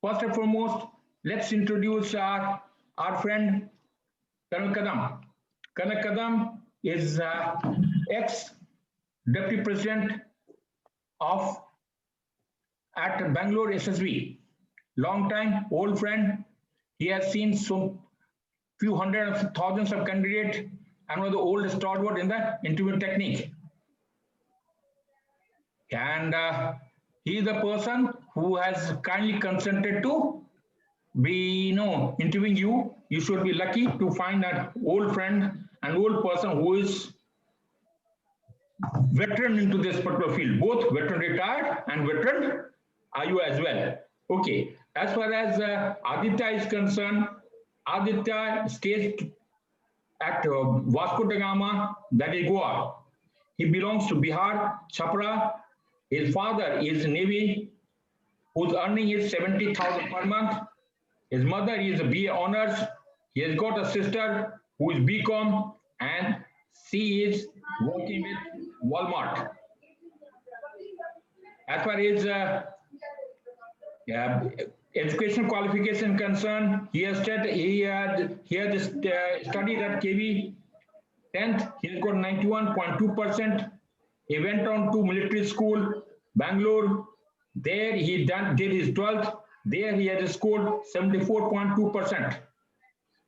First and foremost, let's introduce our friend Colonel Kadam. Colonel Kadam is ex-deputy president of at Bangalore SSB. Long time, old friend. He has seen so few hundred of thousands of candidates and one of the oldest stalwart in the interview technique. And he is the person who has kindly consented to be interviewing you. You should be lucky to find an old friend, an old person who is veteran into this particular field, both veteran retired and veteran IU as well. Okay, as far as Aditya is concerned, Aditya stays at Vasco da Gama, that is Goa. He belongs to Bihar, Chapra. His father is Navy, whose earning is 70,000 per month. His mother is a BA honors. He has got a sister who is BCom, and she is working with Walmart. As far as education qualification concerned, he has studied at KV 10th. He has got 91.2%. He went on to military school, Bangalore. There he did his 12th. There he has scored 74.2%.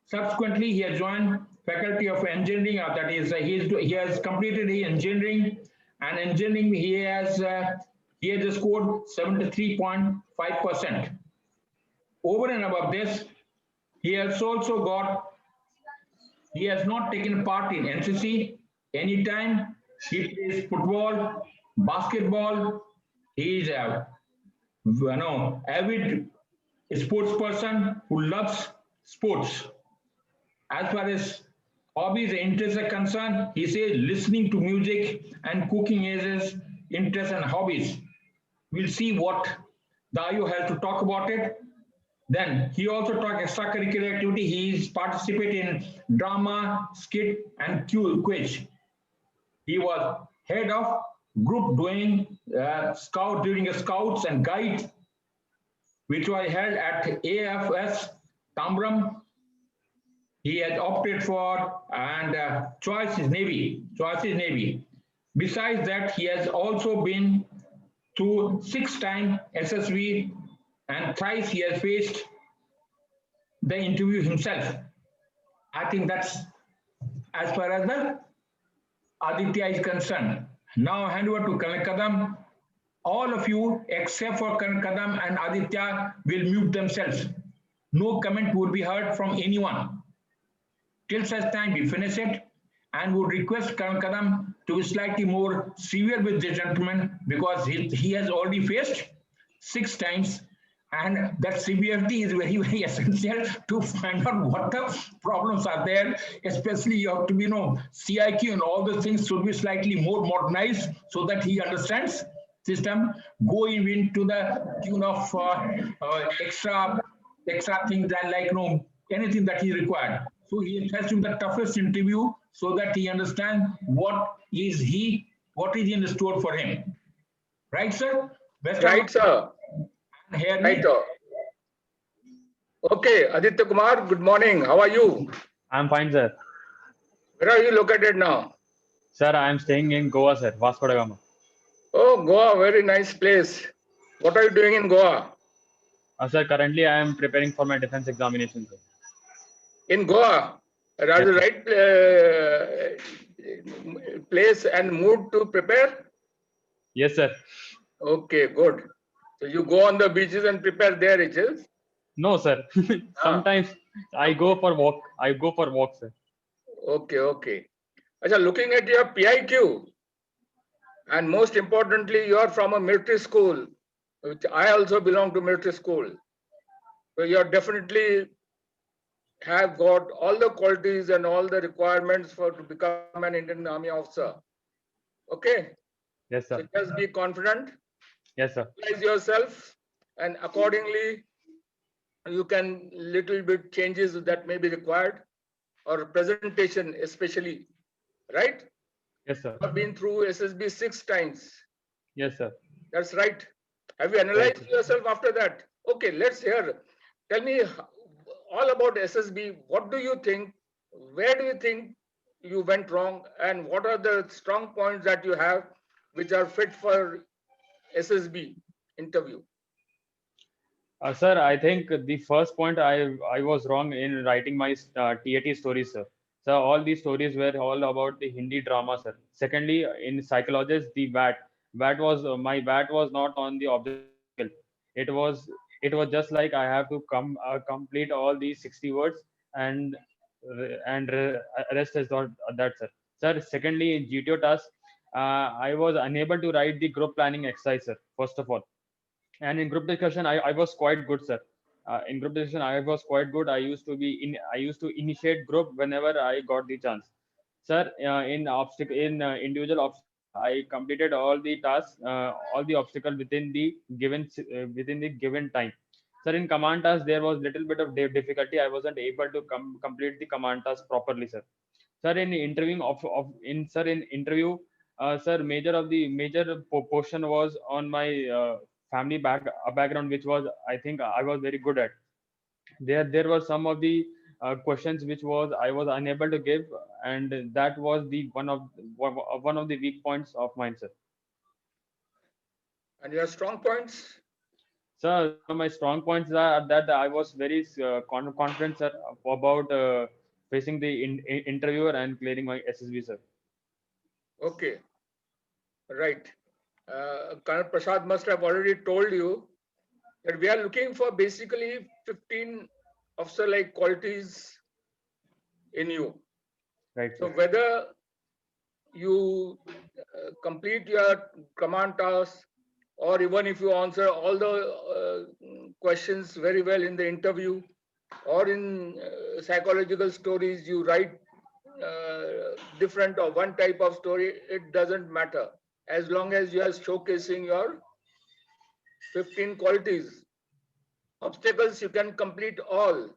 Subsequently, he has joined Faculty of Engineering. That is, he has completed his engineering, and engineering he has scored 73.5%. Over and above this, he has also got. He has not taken part in NCC anytime. He plays football, basketball. He is a avid sports person who loves sports. As far as hobbies and interests are concerned, he says listening to music and cooking is his interests and hobbies. We'll see what the IU has to talk about it. Then he also taught extracurricular activity. He's participated in drama, skit, and quiz. He was head of group doing scout during a scouts and guides, which was held at AFS Tambram. He had opted for and choice is Navy. Choice is Navy. Besides that, he has also been to 6-time SSV, and thrice he has faced the interview himself. I think that's as far as the Aditya is concerned. Now I hand over to Colonel Kadam. All of you except for Colonel Kadam and Aditya will mute themselves. No comment will be heard from anyone till such time we finish it, and would request Colonel Kadam to be slightly more severe with this gentleman, because he has already faced 6 times, and that severity is very, very essential to find out what the problems are there. Especially you have to be, CIQ and all the things should be slightly more modernized so that he understands system, going into the tune of extra things that anything that he required. So he has to be the toughest interview so that he understands what is in the store for him. Right, sir? Right, sir. Right. Okay, Aditya Kumar, good morning. How are you? I'm fine, sir. Where are you located now? Sir, I am staying in Goa, sir. Vasco da Gama. Oh, Goa, very nice place. What are you doing in Goa? Sir, currently I am preparing for my defense examination, sir. In Goa? Are you right place and mood to prepare? Yes, sir. Okay, good. So you go on the beaches and prepare there, it is? No, sir. Sometimes I go for walk. Sir. Okay. Achha, looking at your PIQ, and most importantly, you are from a military school, which I also belong to military school. So you are definitely have got all the qualities and all the requirements to become an Indian Army officer. Okay? Yes, sir. So just be confident. Yes, sir. Analyze yourself, and accordingly, you can little bit changes that may be required, or presentation especially, right? Yes, sir. You have been through SSB 6 times. Yes, sir. That's right. Have you analyzed yourself after that? Okay, let's hear. Tell me all about SSB. What do you think? Where do you think you went wrong? And what are the strong points that you have which are fit for SSB interview? Sir, I think the first point I was wrong in writing my TAT stories, sir. So all these stories were all about the Hindi drama, sir. Secondly, in psychologist, the VAT was my VAT was not on the objective skill. It was it was just like I have to complete all these 60 words and rest is not that, sir. Sir, secondly, in GTO task, I was unable to write the group planning exercise, sir. First of all, and in group discussion I was quite good, sir. In group discussion I was quite good. I used to initiate group whenever I got the chance, sir. In individual obstacle I completed all the tasks, all the obstacle within the within the given time, sir. In command task there was little bit of difficulty. I wasn't able to complete the command task properly, sir. Sir, in interviewing in interview, sir, major portion was on my family background, which was I think I was very good at. There were some of the questions which was I was unable to give, and that was the one of the weak points of mine, sir. And your strong points? So one of my strong points are that I was very confident, sir, about facing the interviewer and clearing my SSB, sir. Okay, right. Colonel Prasad must have already told you that we are looking for basically 15 officer-like qualities in you. Right, So sir. whether you complete your command task, or even if you answer all the questions very well in the interview, or in psychological stories you write different or one type of story, it doesn't matter as long as you are showcasing your 15 qualities. Obstacles you can complete all,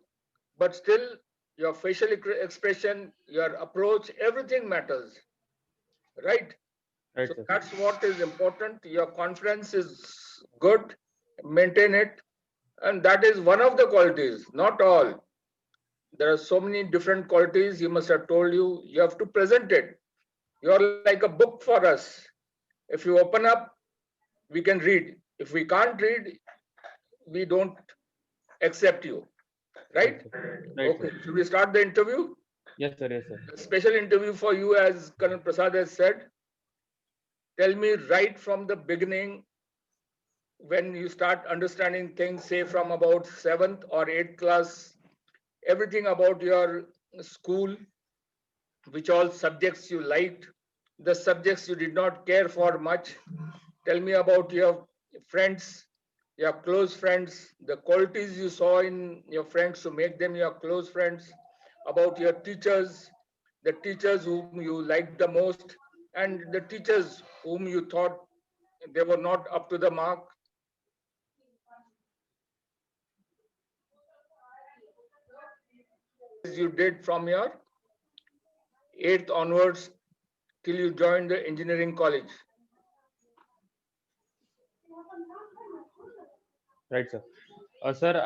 but still your facial expression, your approach, everything matters, right? Right, So sir. that's what is important. Your confidence is good, maintain it, and that is one of the qualities, not all. There are so many different qualities. He must have told you, you have to present it. You're like a book for us. If you open up, we can read. If we can't read, we don't accept you, Right, right? sir. Right, Okay, sir. should we start the interview? Yes, sir. Yes, sir. A special interview for you, as Colonel Prasad has said. Tell me right from the beginning, when you start understanding things, say from about 7th or 8th class, everything about your school, which all subjects you liked, the subjects you did not care for much. Tell me about your friends, your close friends, the qualities you saw in your friends to make them your close friends, about your teachers, the teachers whom you liked the most, and the teachers whom you thought they were not up to the mark. You did from your 8th onwards till you joined the engineering college. Right, sir. Sir,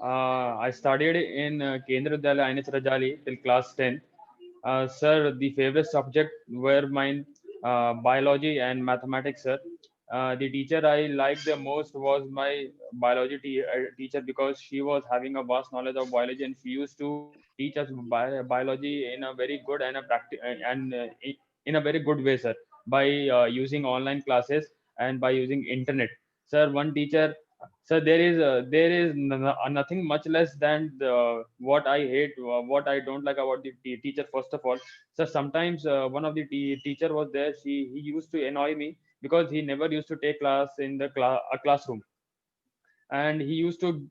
I studied in Kendra Vidyalaya INS Rajali till class 10. Sir, the favorite subject were mine biology and mathematics, sir. The teacher I liked the most was my teacher, because she was having a vast knowledge of biology, and she used to teach us biology in a very good and in a very good way, sir, by using online classes and by using internet. Sir, one teacher, so there is nothing much less than what I hate, what I don't like about the teacher. First of all, so sometimes one of the teacher was there. He used to annoy me because he never used to take class in the classroom, and he used to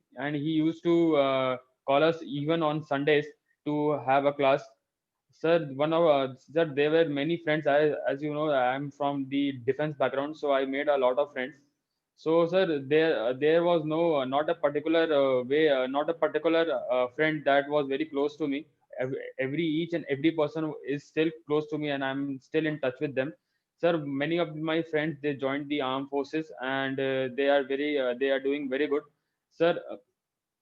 call us even on Sundays to have a class. Sir, sir, there were many friends. As you know, I'm from the defense background, so I made a lot of friends. So, sir, there was no not a particular not a particular friend that was very close to me. Each and every person is still close to me, and I'm still in touch with them. Sir, many of my friends, they joined the armed forces, and they are doing very good. Sir,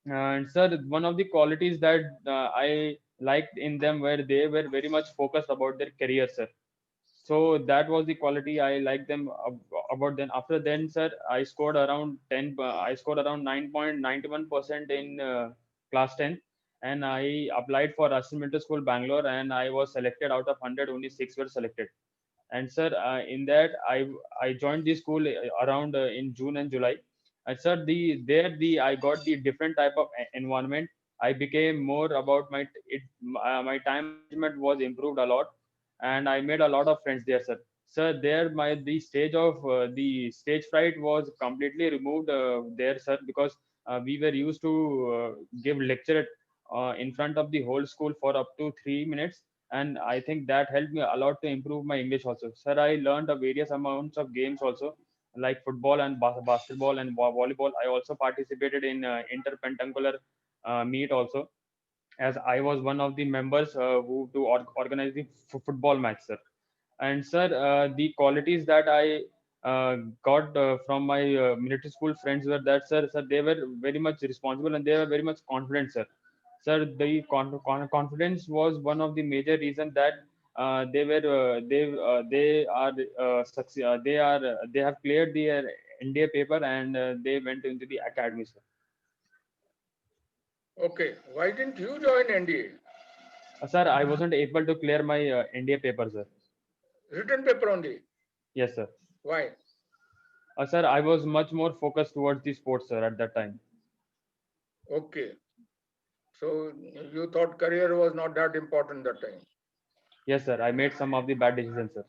and sir, one of the qualities that I liked in them were they were very much focused about their career, sir. So that was the quality I liked them about them. After then, sir, I scored around 10. I scored around 9.91% in class 10, and I applied for Russian Middle School, Bangalore, and I was selected out of 100. Only six were selected. And sir, in that I joined the school around in June and July. And sir, the I got the different type of environment. I became more about my time management was improved a lot, and I made a lot of friends there, sir. Sir, there my the stage of the stage fright was completely removed there, sir, because we were used to give lecture in front of the whole school for up to 3 minutes, and I think that helped me a lot to improve my English also. Sir, I learned various amounts of games also, like football and basketball and volleyball. I also participated in interpentangular meet also, as I was one of the members who to organize the football match, sir. And sir, the qualities that I got from my military school friends were that, sir, they were very much responsible and they were very much confident, sir. Sir, the confidence was one of the major reasons that they have cleared their NDA paper, and they went into the academy, sir. Okay. Why didn't you join NDA? Sir, I wasn't able to clear my NDA paper, sir. Written paper only. Yes, sir. Why? Sir, I was much more focused towards the sports, sir, at that time. Okay. So you thought career was not that important that time. Yes, sir. I made some of the bad decisions, sir.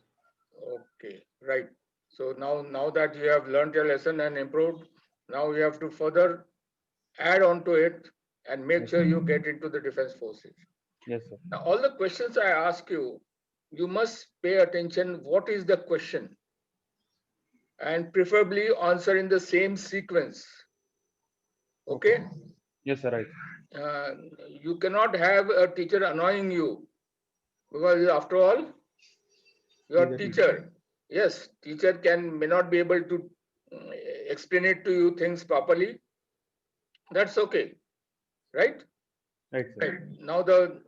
Okay, right. So now that you have learned your lesson and improved, now you have to further add on to it and make Yes, sure sir. you get into the defense forces. Yes, sir. Now, all the questions I ask you, you must pay attention. What is the question? And preferably answer in the same sequence. Okay. Okay? Yes, sir. Right. Uh, you cannot have a teacher annoying you because after all, your He's a teacher. teacher, yes, teacher may not be able to explain it to you things properly. That's okay, right? Right, sir. Right. Now the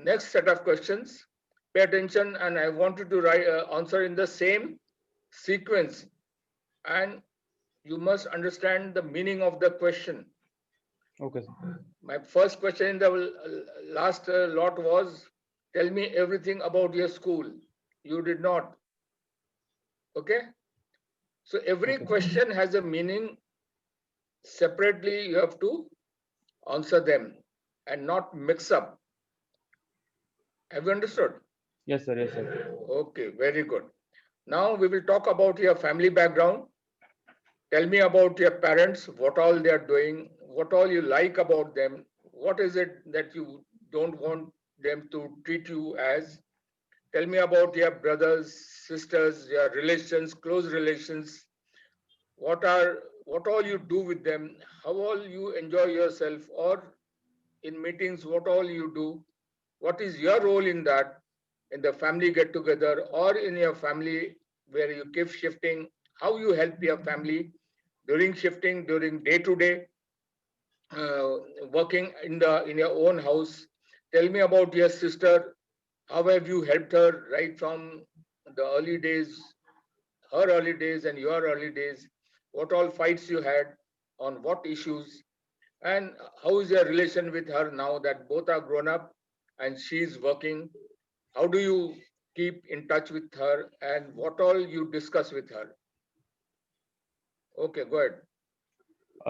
next set of questions, pay attention, and I want you to write answer in the same sequence, and you must understand the meaning of the question. Okay, sir. My first question in the last lot was, tell me everything about your school. You did not. Okay. So every Okay, sir. question has a meaning. Separately, you have to answer them and not mix up. Have you understood? Yes, sir. Yes, sir. Okay, very good. Now we will talk about your family background. Tell me about your parents, what all they are doing, what all you like about them, what is it that you don't want them to treat you as. Tell me about your brothers, sisters, your relations, close relations. What all you do with them, how all you enjoy yourself, or in meetings, what all you do. What is your role in that, in the family get together or in your family where you keep shifting? How you help your family during shifting, during day to day working in your own house? Tell me about your sister. How have you helped her right from the early days, her early days and your early days? What all fights you had on what issues? And how is your relation with her now that both are grown up and she's working? How do you keep in touch with her and what all you discuss with her? Okay, go ahead.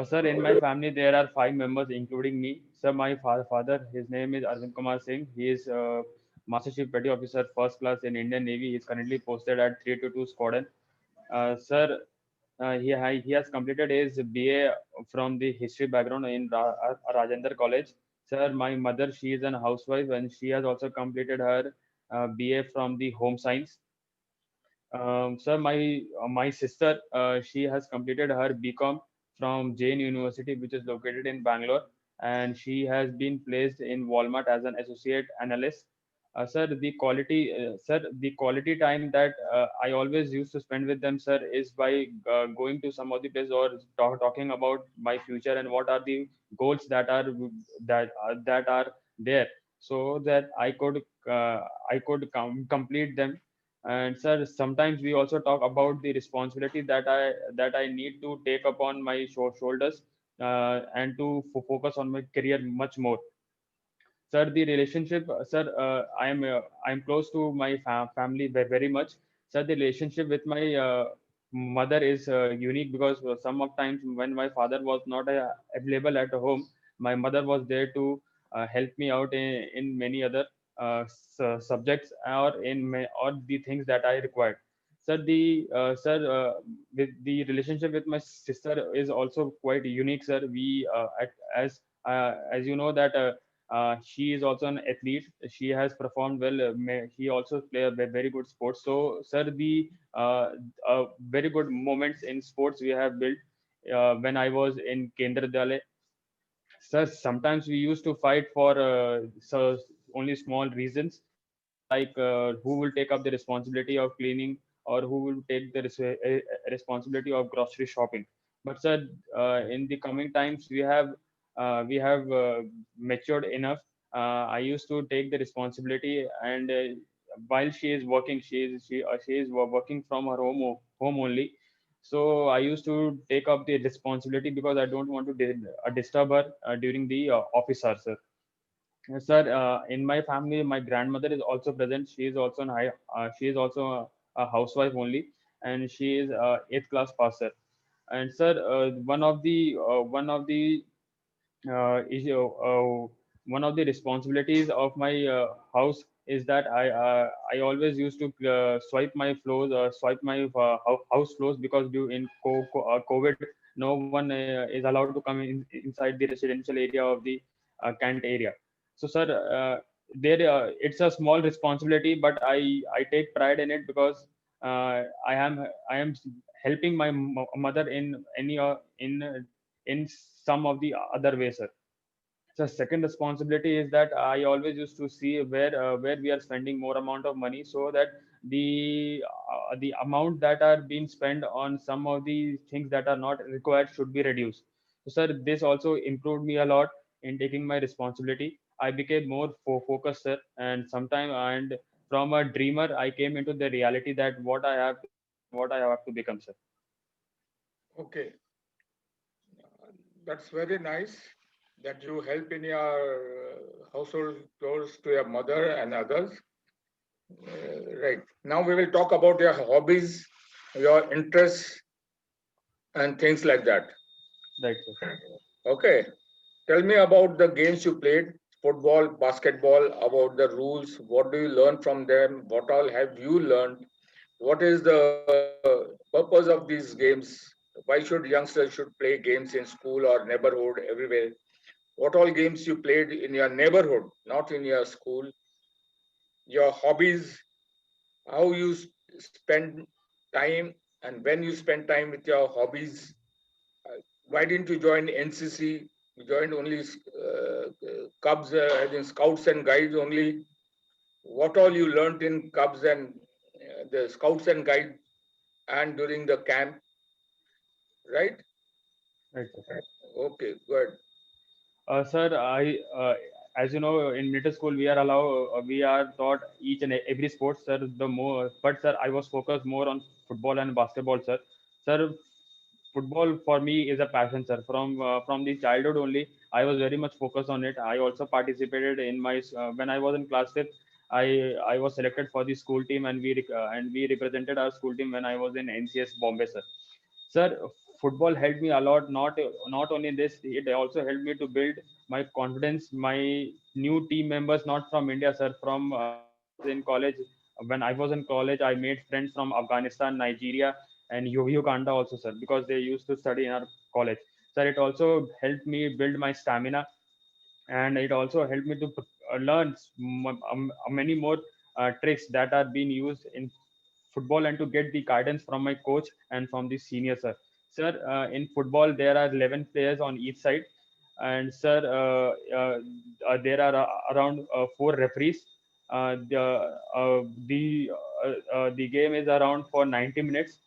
Sir, in my family, there are five members, including me. Sir, my father, his name is Arvind Kumar Singh. He is Master Chief Petty Officer, First Class in Indian Navy. He is currently posted at 322 Squadron. Sir, he has completed his BA from the history background in Rajendra College. Sir, my mother, she is an housewife and she has also completed her BA from the home science. Sir, my sister, she has completed her BCom from Jain University, which is located in Bangalore, and she has been placed in Walmart as an associate analyst. The quality time that I always used to spend with them, sir, is by going to some of the places or talking about my future and what are the goals that are there, so that I could complete them. And sir, sometimes we also talk about the responsibility that I need to take upon my shoulders, and to focus on my career much more. Sir, the relationship, sir, I'm close to my family very much. Sir, the relationship with my mother is unique, because some of times when my father was not available at home, my mother was there to help me out in many other subjects, or the things that I required. Sir, with the relationship with my sister is also quite unique, sir. As you know that she is also an athlete. She has performed well. She also play a very good sports. So, sir, the very good moments in sports we have built when I was in Kendra Vidyalaya. Sir, sometimes we used to fight for only small reasons, like who will take up the responsibility of cleaning, or who will take the responsibility of grocery shopping. But sir, in the coming times, we have matured enough. I used to take the responsibility, and while she is working, she is working from her home only. So I used to take up the responsibility because I don't want to disturb her during the office hours, sir. Yes, sir, in my family, my grandmother is also present. She is also a housewife only, and she is eighth class passer. And sir, one of the is one of the responsibilities of my house is that I always used to swipe my house floors, because due in COVID, no one is allowed to come inside the residential area of the Kant area. So, sir, it's a small responsibility, but I take pride in it, because I am helping my mother in in some of the other ways, sir. So second responsibility is that I always used to see where we are spending more amount of money, so that the amount that are being spent on some of the things that are not required should be reduced. So sir, this also improved me a lot in taking my responsibility. I became more focused, sir, and from a dreamer I came into the reality that what I have to do and what I have to become, sir. Okay, that's very nice that you help in your household chores to your mother and others. Right. Now we will talk about your hobbies, your interests, and things like that. Right, sir. Okay. Tell me about the games you played, football, basketball, about the rules. What do you learn from them? What all have you learned? What is the purpose of these games? Why should youngsters should play games in school or neighborhood everywhere? What all games you played in your neighborhood, not in your school? Your hobbies, how you spend time, and when you spend time with your hobbies. Why didn't you join NCC? You joined only Cubs, as in Scouts and Guides only. What all you learned in Cubs and the Scouts and Guides and during the camp, right? Right, sir. Okay, good. Sir, as you know, in middle school we are taught each and every sport, sir. But sir, I was focused more on football and basketball, sir. Sir, football for me is a passion, sir. From the childhood only, I was very much focused on it. I also participated in when I was in class fifth. I was selected for the school team, and we represented our school team when I was in NCS Bombay, sir. Sir, football helped me a lot. Not only this, it also helped me to build my confidence. My new team members, not from India, sir. From when I was in college, I made friends from Afghanistan, Nigeria, and Uganda also, sir, because they used to study in our college. Sir, it also helped me build my stamina, and it also helped me to learn many more tricks that are being used in football, and to get the guidance from my coach and from the senior, sir. Sir, in football there are 11 players on each side, and sir, there are around four referees. The game is around for 90 minutes.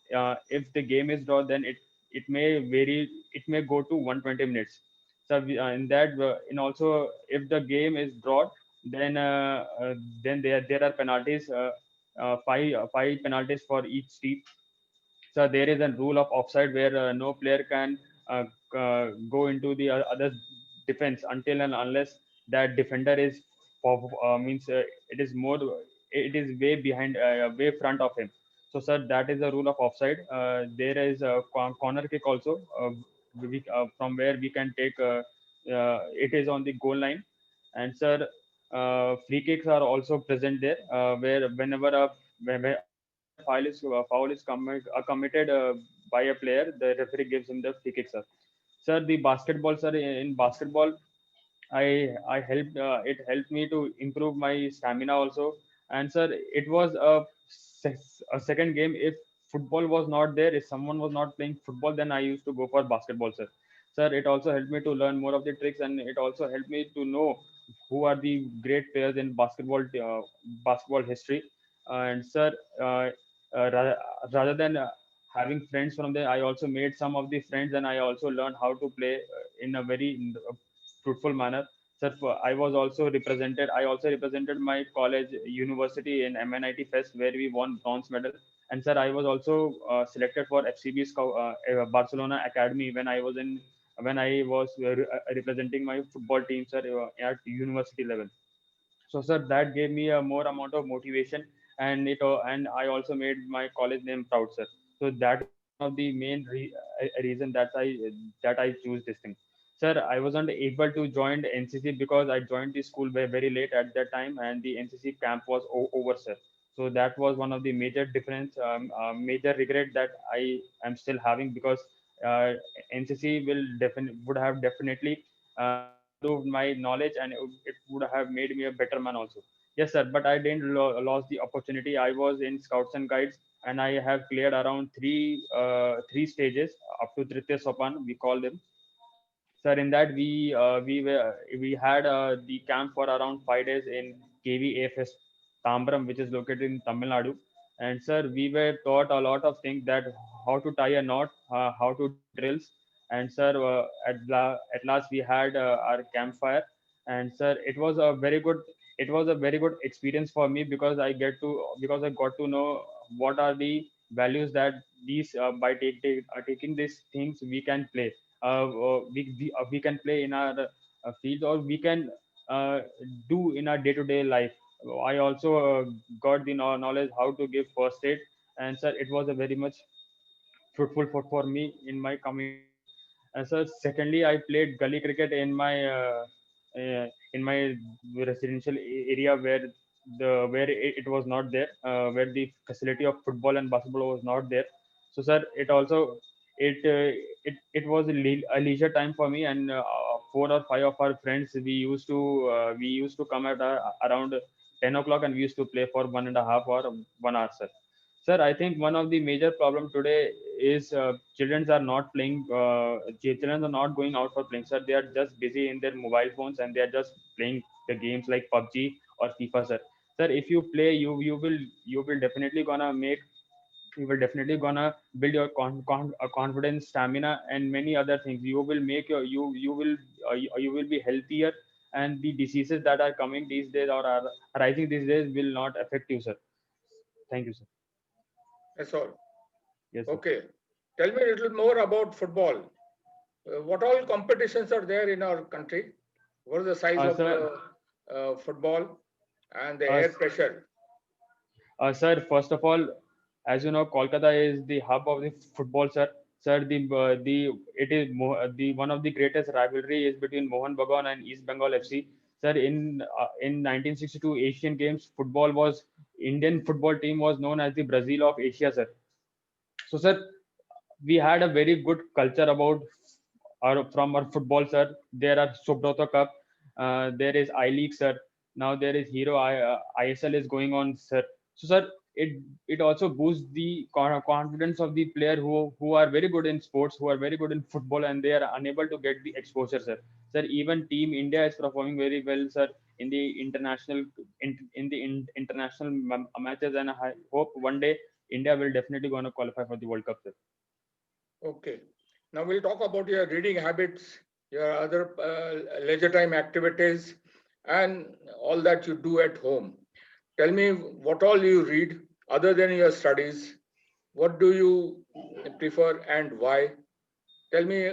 If the game is draw, then it may vary. It may go to 120 minutes. So in that, in also if the game is drawn, then then there are penalties. Five penalties for each team. So there is a rule of offside where no player can go into the other defense until and unless that defender is means it is more, it is way behind, way front of him. So sir, that is the rule of offside. There is a corner kick also, from where we can take, it is on the goal line. And sir, free kicks are also present there, where whenever whenever a foul is committed by a player, the referee gives him the free kick, sir. Sir, the basketball, sir, in basketball, I helped, it helped me to improve my stamina also. And sir, it was a second game. If football was not there, if someone was not playing football, then I used to go for basketball, sir. Sir, it also helped me to learn more of the tricks, and it also helped me to know who are the great players in basketball history. And sir, uh, rather than having friends from there, I also made some of the friends, and I also learned how to play in a very fruitful manner. Sir, I was also represented. I also represented my college, university in MNIT Fest, where we won bronze medal. And sir, I was also selected for FCB Barcelona Academy when I was representing my football team, sir, at university level. So sir, that gave me a more amount of motivation, and and I also made my college name proud, sir. So that is one of the main reason that I choose this thing. Sir, I wasn't able to join the NCC because I joined the school very late at that time, and the NCC camp was over, sir. So that was one of the major difference, major regret that I am still having, because uh, NCC would have definitely improved my knowledge, and it would have made me a better man also. Yes, sir, but I didn't lost the opportunity. I was in Scouts and Guides, and I have cleared around three stages up to Tritiya Sopan, we call them. Sir, in that we had the camp for around 5 days in KVAFS Tambram, which is located in Tamil Nadu. And sir, we were taught a lot of things, that how to tie a knot, how to do drills. And sir, at last we had our campfire. And sir, it was a very good experience for me, because I got to know what are the values that these by taking these things we can play, we can play in our field, or we can uh, do in our day-to-day life. I also got the knowledge how to give first aid. And sir, it was a very much fruitful for me in my coming days. And so secondly, I played gully cricket in my residential area, where it was not there, where the facility of football and basketball was not there. So sir, it was a leisure time for me, and four or five of our friends, we used to come at around 10 o'clock, and we used to play for 1.5 or 1 hour, sir. Sir, I think one of the major problem today is children are not playing. Children are not going out for playing. Sir, they are just busy in their mobile phones, and they are just playing the games like PUBG or FIFA. Sir, sir, if you play, you will definitely gonna make you will definitely gonna build your confidence, stamina, and many other things. You will make your you will be healthier, and the diseases that are coming these days, or are arising these days, will not affect you, sir. Thank you, sir. That's all. Yes, sir. Okay. Tell me a little more about football. What all competitions are there in our country? What is the size of Sir, the football and the uh, air s- pressure? sir, first of all, as you know, Kolkata is the hub of the football, sir. Sir, the it is the one of the greatest rivalry is between Mohan Bagan and East Bengal FC. Sir, in 1962 Asian Games, Indian football team was known as the Brazil of Asia, sir. So, sir, we had a very good culture about our football, sir. There are Subroto Cup, there is I League, sir. Now there is ISL is going on, sir. So, sir, it also boosts the confidence of the player who are very good in sports, who are very good in football, and they are unable to get the exposure, sir. Sir, even Team India is performing very well, sir, in the international international matches, and I hope one day India will definitely going to qualify for the World Cup, sir. Okay. Now we'll talk about your reading habits, your other leisure time activities, and all that you do at home. Tell me what all you read other than your studies. What do you prefer and why? Tell me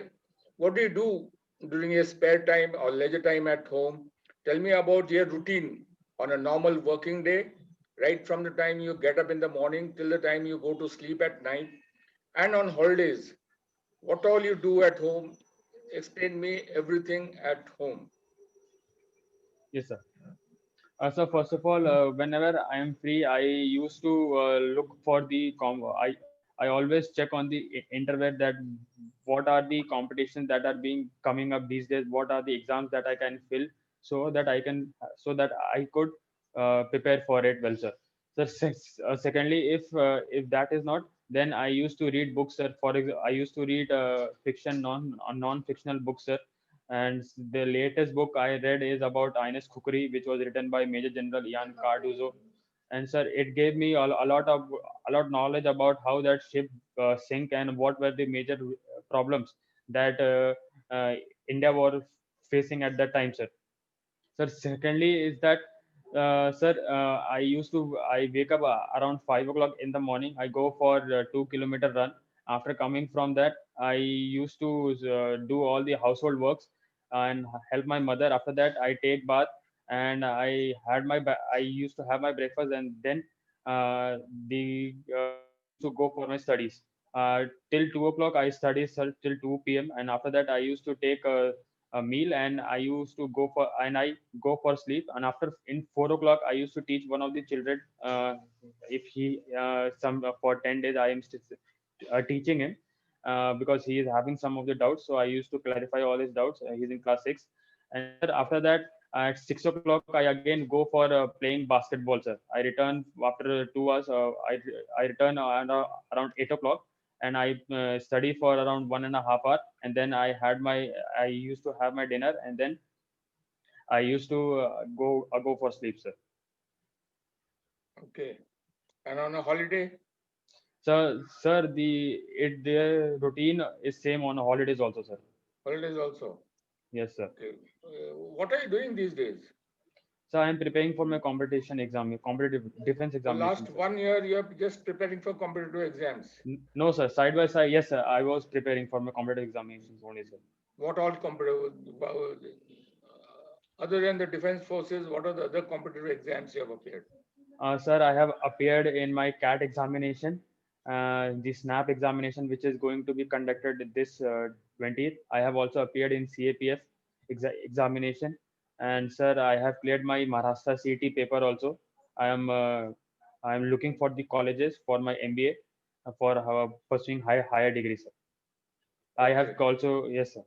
what do you do during your spare time or leisure time at home? Tell me about your routine on a normal working day, right from the time you get up in the morning till the time you go to sleep at night, and on holidays. What all you do at home? Explain me everything at home. Yes, sir. So first of all, whenever I am free, I used to look for the I always check on the internet that what are the competitions that are being coming up these days. What are the exams that I can fill so that I could prepare for it well, sir. So secondly, if that is not, then I used to read books, sir. I used to read fiction, non-fictional books, sir. And the latest book I read is about Ines Kukri, which was written by Major General Ian Cardozo. And sir, it gave me a lot knowledge about how that ship sank and what were the major problems that India was facing at that time, sir. Sir, secondly is that I wake up around 5 o'clock in the morning. I go for a 2 kilometer run. After coming from that, I used to do all the household works and help my mother. After that, I take bath and I used to have my breakfast, and then I used to go for my studies. Till 2 o'clock, I study, sir, till 2 p.m. And after that, I used to take a meal, and I go for sleep. And after in 4 o'clock, I used to teach one of the children. If he some For 10 days, I am still teaching him because he is having some of the doubts. So I used to clarify all his doubts. He's in class 6, and sir, after that at 6 o'clock, I again go for playing basketball, sir. I return after 2 hours. I return around 8 o'clock, and I study for around 1.5 hours, and then I used to have my dinner, and then I used to go for sleep, sir. Okay. And on a holiday? So, sir, their routine is same on holidays also, sir. Holidays also. Yes, sir. Okay. What are you doing these days? So I am preparing for my competitive defense So examination, last sir. 1 year you are just preparing for competitive exams. No, sir. Side by side, yes, sir. I was preparing for my competitive examinations only, sir. What all competitive, other than the defense forces, what are the other competitive exams you have appeared? Sir, I have appeared in my CAT examination, the SNAP examination, which is going to be conducted this 20th. I have also appeared in CAPF examination, and sir, I have cleared my Maharashtra CET paper also. I am looking for the colleges for my MBA for pursuing higher degree, sir. I have Okay. also, yes, sir.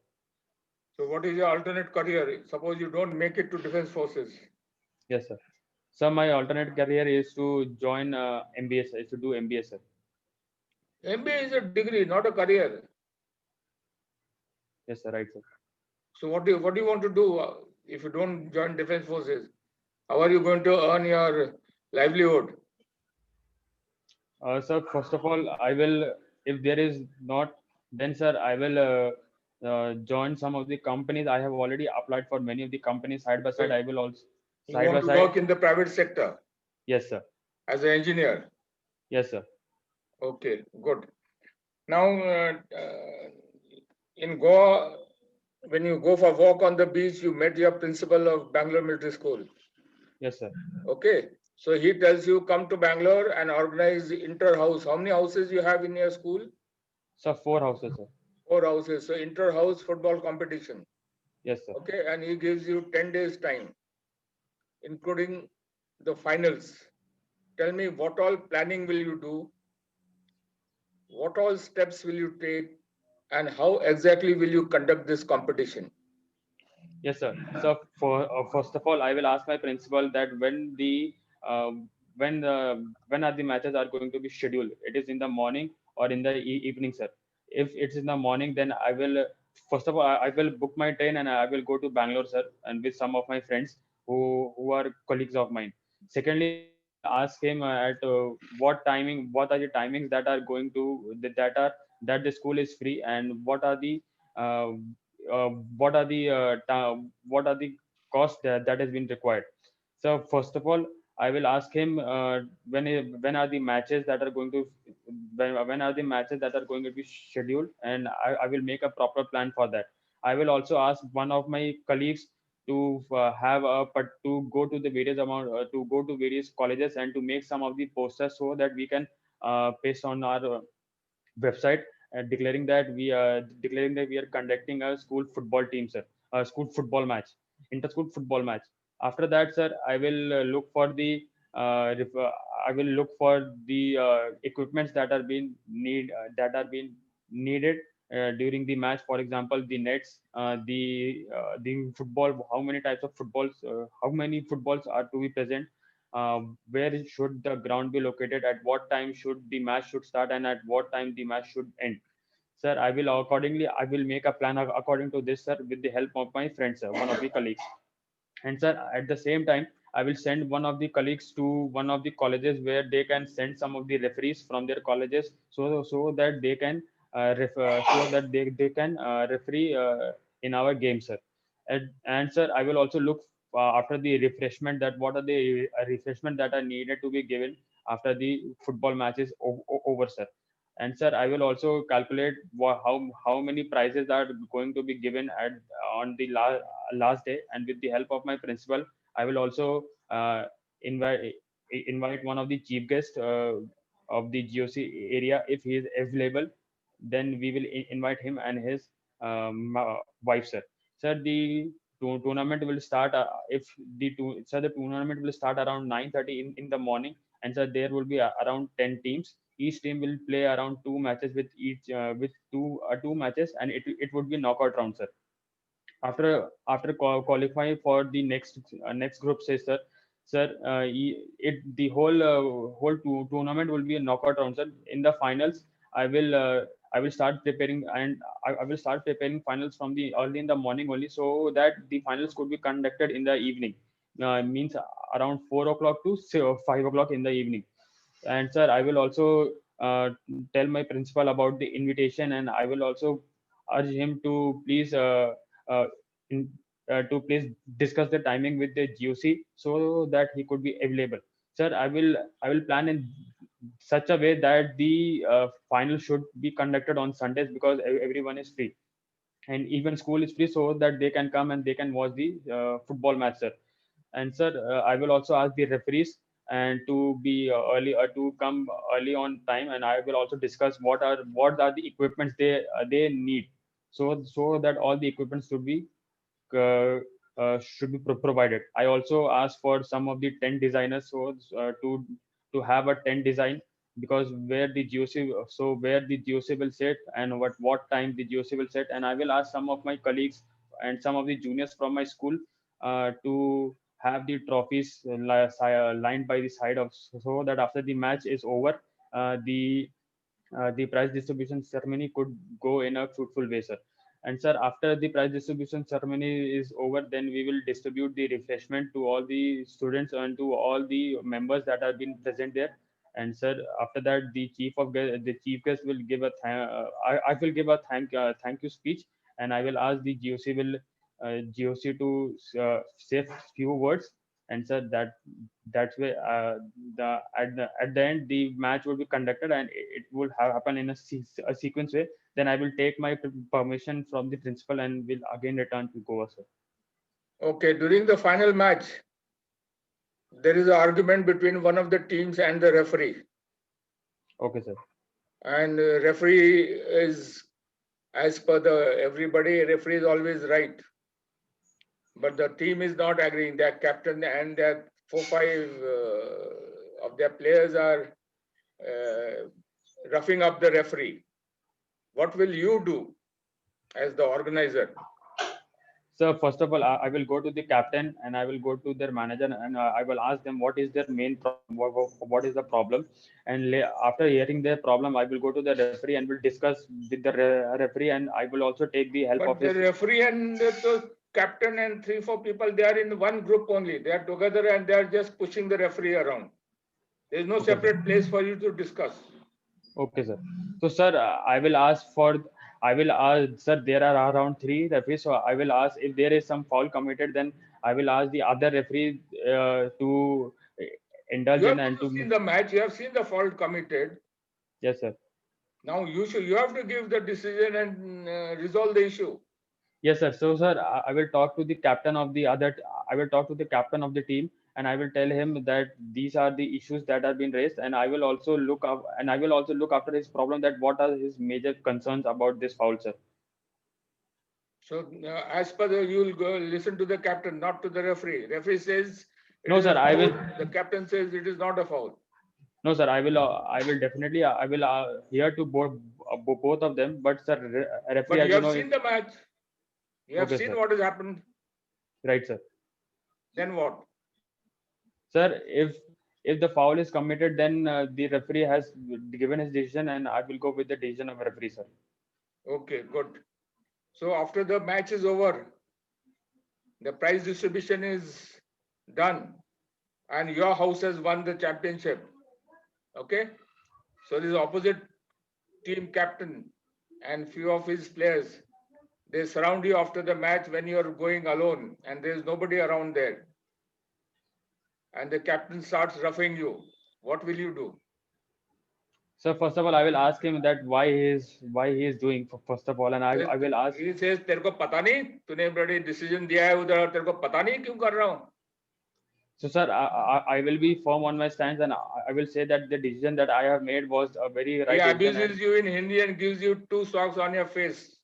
So what is your alternate career? Suppose you don't make it to defense forces. Yes, sir. So my alternate career is to join MBA, sir, is to do MBA, sir. MBA is a degree, not a career. Yes, sir. Right, sir. So what do you want to do if you don't join defense forces? How are you going to earn your livelihood? Sir, first of all, I will, if there is not, then sir, I will join some of the companies. I have already applied for many of the companies side by side. So I will also, you side by want to side. work in the private sector Yes, sir. as an engineer. Yes, sir. Okay, good. Now, in Goa, when you go for walk on the beach, you met your principal of Bangalore Military School. Yes, sir. Okay, so he tells you come to Bangalore and organize inter house. How many houses you have in your school? So 4 houses, sir. 4 houses. So inter house football competition. Yes, sir. Okay, and he gives you 10 days time, including the finals. Tell me what all planning will you do? What all steps will you take? And how exactly will you conduct this competition? Yes, sir. So first of all, I will ask my principal that uh, when are the matches are going to be scheduled. It is in the morning or in the evening, sir. If it's in the morning, then I will first of all I will book my train and I will go to Bangalore, sir, and with some of my friends who are colleagues of mine. Secondly, I will ask him at what are the timings that are going to that the school is free, and uh, uh, what are the costs that has been required. So first of all, I will ask him when are the matches that are going to when are the matches that are going to be scheduled, and I will make a proper plan for that. I will also ask one of my colleagues to have a but to go to the various amount to go to various colleges and to make some of the posters so that we can paste on our website, declaring that we are conducting a school football team, sir, a school football match, inter-school football match. After that, sir, I will look for the equipments that are being needed during the match. For example, the nets, the football. How many types of footballs? How many footballs are to be present? Where should the ground be located, at what time should the match should start, and at what time the match should end. Sir, I will make a plan according to this, sir, with the help of my friend, sir, one of the colleagues. And sir, at the same time, I will send one of the colleagues to one of the colleges where they can send some of the referees from their colleges, so that they can they can referee in our game, sir. And sir, I will also look after the refreshment, that what are the refreshment that are needed to be given after the football match is over, sir. And sir, I will also calculate how many prizes are going to be given at on the last day. And with the help of my principal, I will also invite invite one of the chief guests of the GOC area. If he is available, then we will invite him and his wife, sir. Sir, the tournament will start if the sir, the tournament will start around 9:30 in the morning. And sir, there will be around 10 teams. Each team will play around two matches with two matches, and it would be knockout round, sir. After qualifying for the next group, say, sir, the whole tournament will be a knockout round, sir. In the finals, I will start preparing, and I will start preparing finals from the early in the morning only, so that the finals could be conducted in the evening. Means around 4 o'clock to 5 o'clock in the evening. And sir, I will also uh, tell my principal about the invitation, and I will also urge him to please uh, in, to please discuss the timing with the GOC so that he could be available. Sir, I will plan in such a way that the final should be conducted on Sundays, because everyone is free, and even school is free, so that they can come and they can watch the football match, sir. And sir, I will also ask the referees and to be early to come early on time, and I will also discuss what are the equipments they need, so that all the equipments uh, should be provided. I also asked for some of the tent designers, to have a tent design, because where the GOC will set, and what time the GOC will set. And I will ask some of my colleagues and some of the juniors from my school to have the trophies lined by the side of, so that after the match is over, the prize distribution ceremony could go in a fruitful way, sir. And sir, after the prize distribution ceremony is over, then we will distribute the refreshment to all the students and to all the members that have been present there. And sir, after that, the chief guest will give I will give a thank you speech, and I will ask the GOC to say few words. And sir, that's where at the end the match will be conducted, and it will happen in a sequence way. Then I will take my permission from the principal and will again return to Goa, sir. Okay, during the final match, there is an argument between one of the teams and the referee. Okay, sir. And referee is, as per the everybody, referee is always right. But the team is not agreeing. Their captain and their 4-5 of their players are roughing up the referee. What will you do as the organizer? So first of all, I will go to the captain and I will go to their manager, and I will ask them what is their main problem, what is the problem. And after hearing their problem, I will go to the referee and will discuss with the referee, and I will also take the help But of the his. referee and captain and 3-4 people, they are in one group only. They are together and they are just pushing the referee around. There is no Okay, sir. separate place for you to discuss. Okay, sir. So, sir, I will ask, sir, there are around three referees. So, I will ask if there is some foul committed, then I will ask the other referee to indulge You in have and also seen the match. You have seen the fault committed. yes, sir. Now you have to give the decision and resolve the issue. Yes, sir. So, sir, I will talk to the captain of the other. I will talk to the captain of the team, and I will tell him that these are the issues that have been raised, and I will also look up, and I will also look after his problem. That what are his major concerns about this foul, sir? So as per you will go listen to the captain, not to the referee. Referee says it No, is a sir. I foul. will. The captain says it is not a foul. No, sir. I will definitely. I will hear to both of them. But, sir, referee, But as you you have know, seen the match. You have okay, seen sir. what has happened. Right, sir. Then what? Sir, if the foul is committed, then the referee has given his decision, and I will go with the decision of referee, sir. Okay, good. So after the match is over, the prize distribution is done, and your house has won the championship. Okay. So this opposite team captain and few of his players, they surround you after the match when you are going alone and there is nobody around there. And the captain starts roughing you. What will you do? So first of all, I will ask him that why he is doing first of all, and I will ask. He says, तेरे को पता नहीं तूने बड़ी decision दिया है उधर और तेरे को पता नहीं क्यों कर रहा हूँ. So, sir, I will be firm on my stance, and I will say that the decision that I have made was a very right He decision. abuses you in Hindi and gives you 2 socks on your face.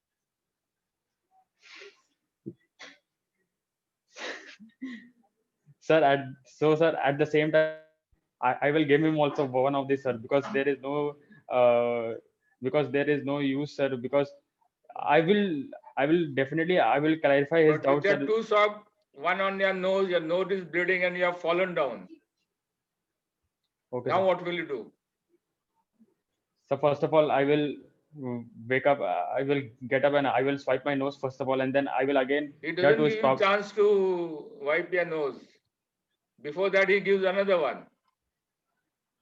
Sir, at the same time, I will give him also one of this, sir, because there is no use, sir, because I will definitely I will clarify his But with doubts, that sir. 2 socks, one on your nose is bleeding and you have fallen down. Okay, Now sir. what will you do? So first of all, I will wake up. I will get up and I will swipe my nose first of all, and then I will again He hear doesn't to his give you props. chance to wipe your nose. Before that, he gives another one.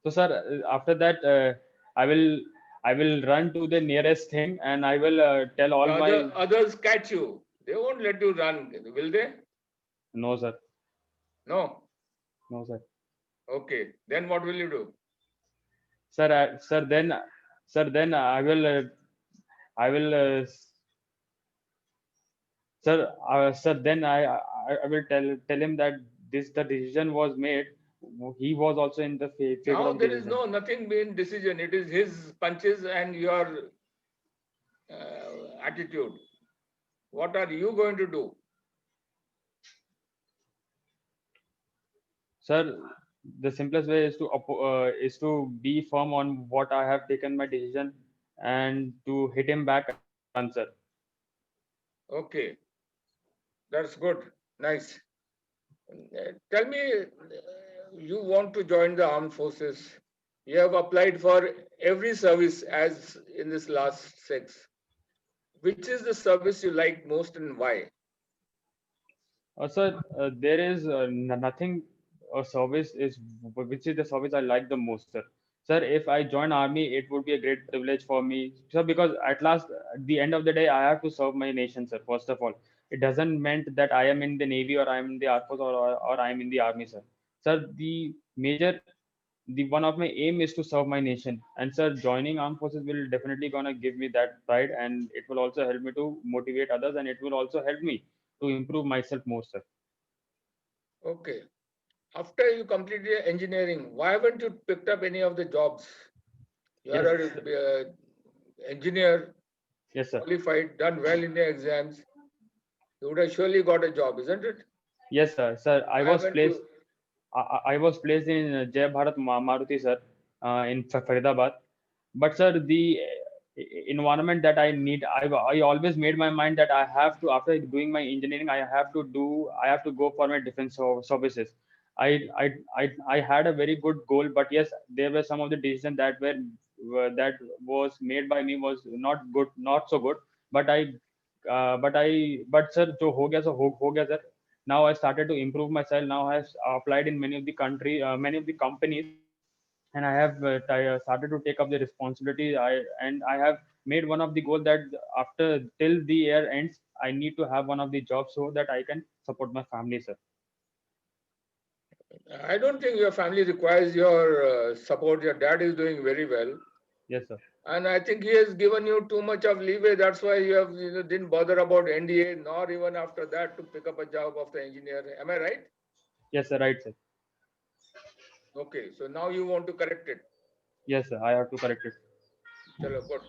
So, sir, after that, I will run to the nearest thing and I will tell all my. Others catch you. They won't let you run, will they? No, sir. No. No, sir. Okay. Then what will you do? Sir, then I will, sir, then I will tell him that the decision was made. He was also in the favor Now of the there is decision. nothing being decision. It is his punches and your attitude. What are you going to do? Sir, the simplest way is to be firm on what I have taken my decision and to hit him back and answer. Okay. That's good. Nice. Tell me, you want to join the armed forces. You have applied for every service as in this last 6. Which is the service you like most and why? Sir, there is nothing service is which is the service I like the most, sir. Sir, if I join army, it would be a great privilege for me, sir, because at last, at the end of the day, I have to serve my nation, sir. First of all, it doesn't meant that I am in the navy or I am in the air force or I am in the army, sir. Sir, the one of my aim is to serve my nation, and sir, joining armed forces will definitely gonna give me that pride, and it will also help me to motivate others, and it will also help me to improve myself more, sir. Okay. After you completed your engineering, why haven't you picked up any of the jobs? You are Yes, an engineer, yes, sir. qualified, done well in the exams. You would have surely got a job, isn't it? Yes, sir. Sir, Why haven't you? I was placed in Jai Bharat Maruti, sir, in Faridabad. But sir, the environment that I need, I always made my mind that I have to, after doing my engineering, I have to go for my defense services. I had a very good goal, but yes, there were some of the decisions that was made by me was not good, not so good. But but sir, जो हो गया so हो गया sir. Now I started to improve myself. Now I have applied in many of the companies, and I have started to take up the responsibility. I have made one of the goal that after till the year ends, I need to have one of the jobs so that I can support my family, sir. I don't think your family requires your support. Your dad is doing very well. Yes, sir. And I think he has given you too much of leeway. That's why you didn't bother about NDA, nor even after that to pick up a job of the engineer. Am I right? Yes, sir. Right, sir. Okay, so now you want to correct it. Yes, sir. I have to correct it. Chalo, good.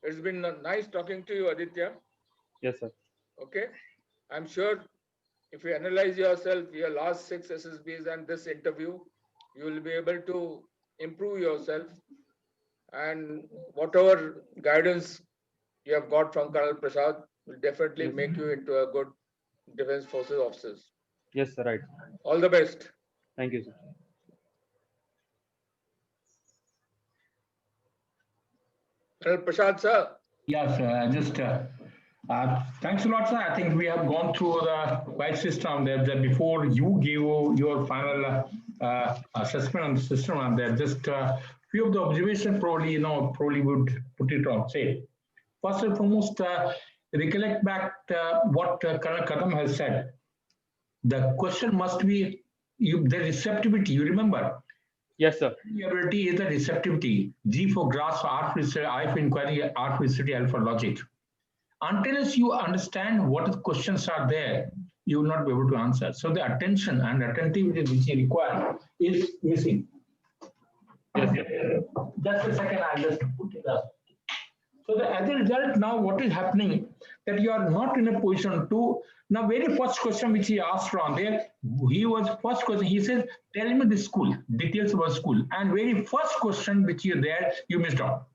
It's been nice talking to you, Aditya. Yes, sir. Okay, I'm sure if you analyze yourself, your last 6 SSBs and this interview, you will be able to improve yourself. And whatever guidance you have got from Colonel Prasad will definitely Yes. make you into a good Defense Forces officers. Yes, sir. Right. All the best. Thank you, sir. Colonel Prasad, sir. Yes, thanks a lot, sir. I think we have gone through the quite system there. That before you give your final assessment on the system, and there just few of the observations probably would put it on. Say, first and foremost, recollect back what Colonel Kadam has said. The question must be the receptivity. You remember? Yes, sir. Ability is the receptivity. G for grasp, R for research, I for inquiry, R for research, L for logic. Until you understand what the questions are there, you will not be able to answer. So the attention and attentivity which you require is missing. Yes, sir. That's the second I just put it up. So as a result, now what is happening that you are not in a position to. Now, very first question which he asked from there, first question, he says, tell me the school, details about school. And very first question which you there, you missed out.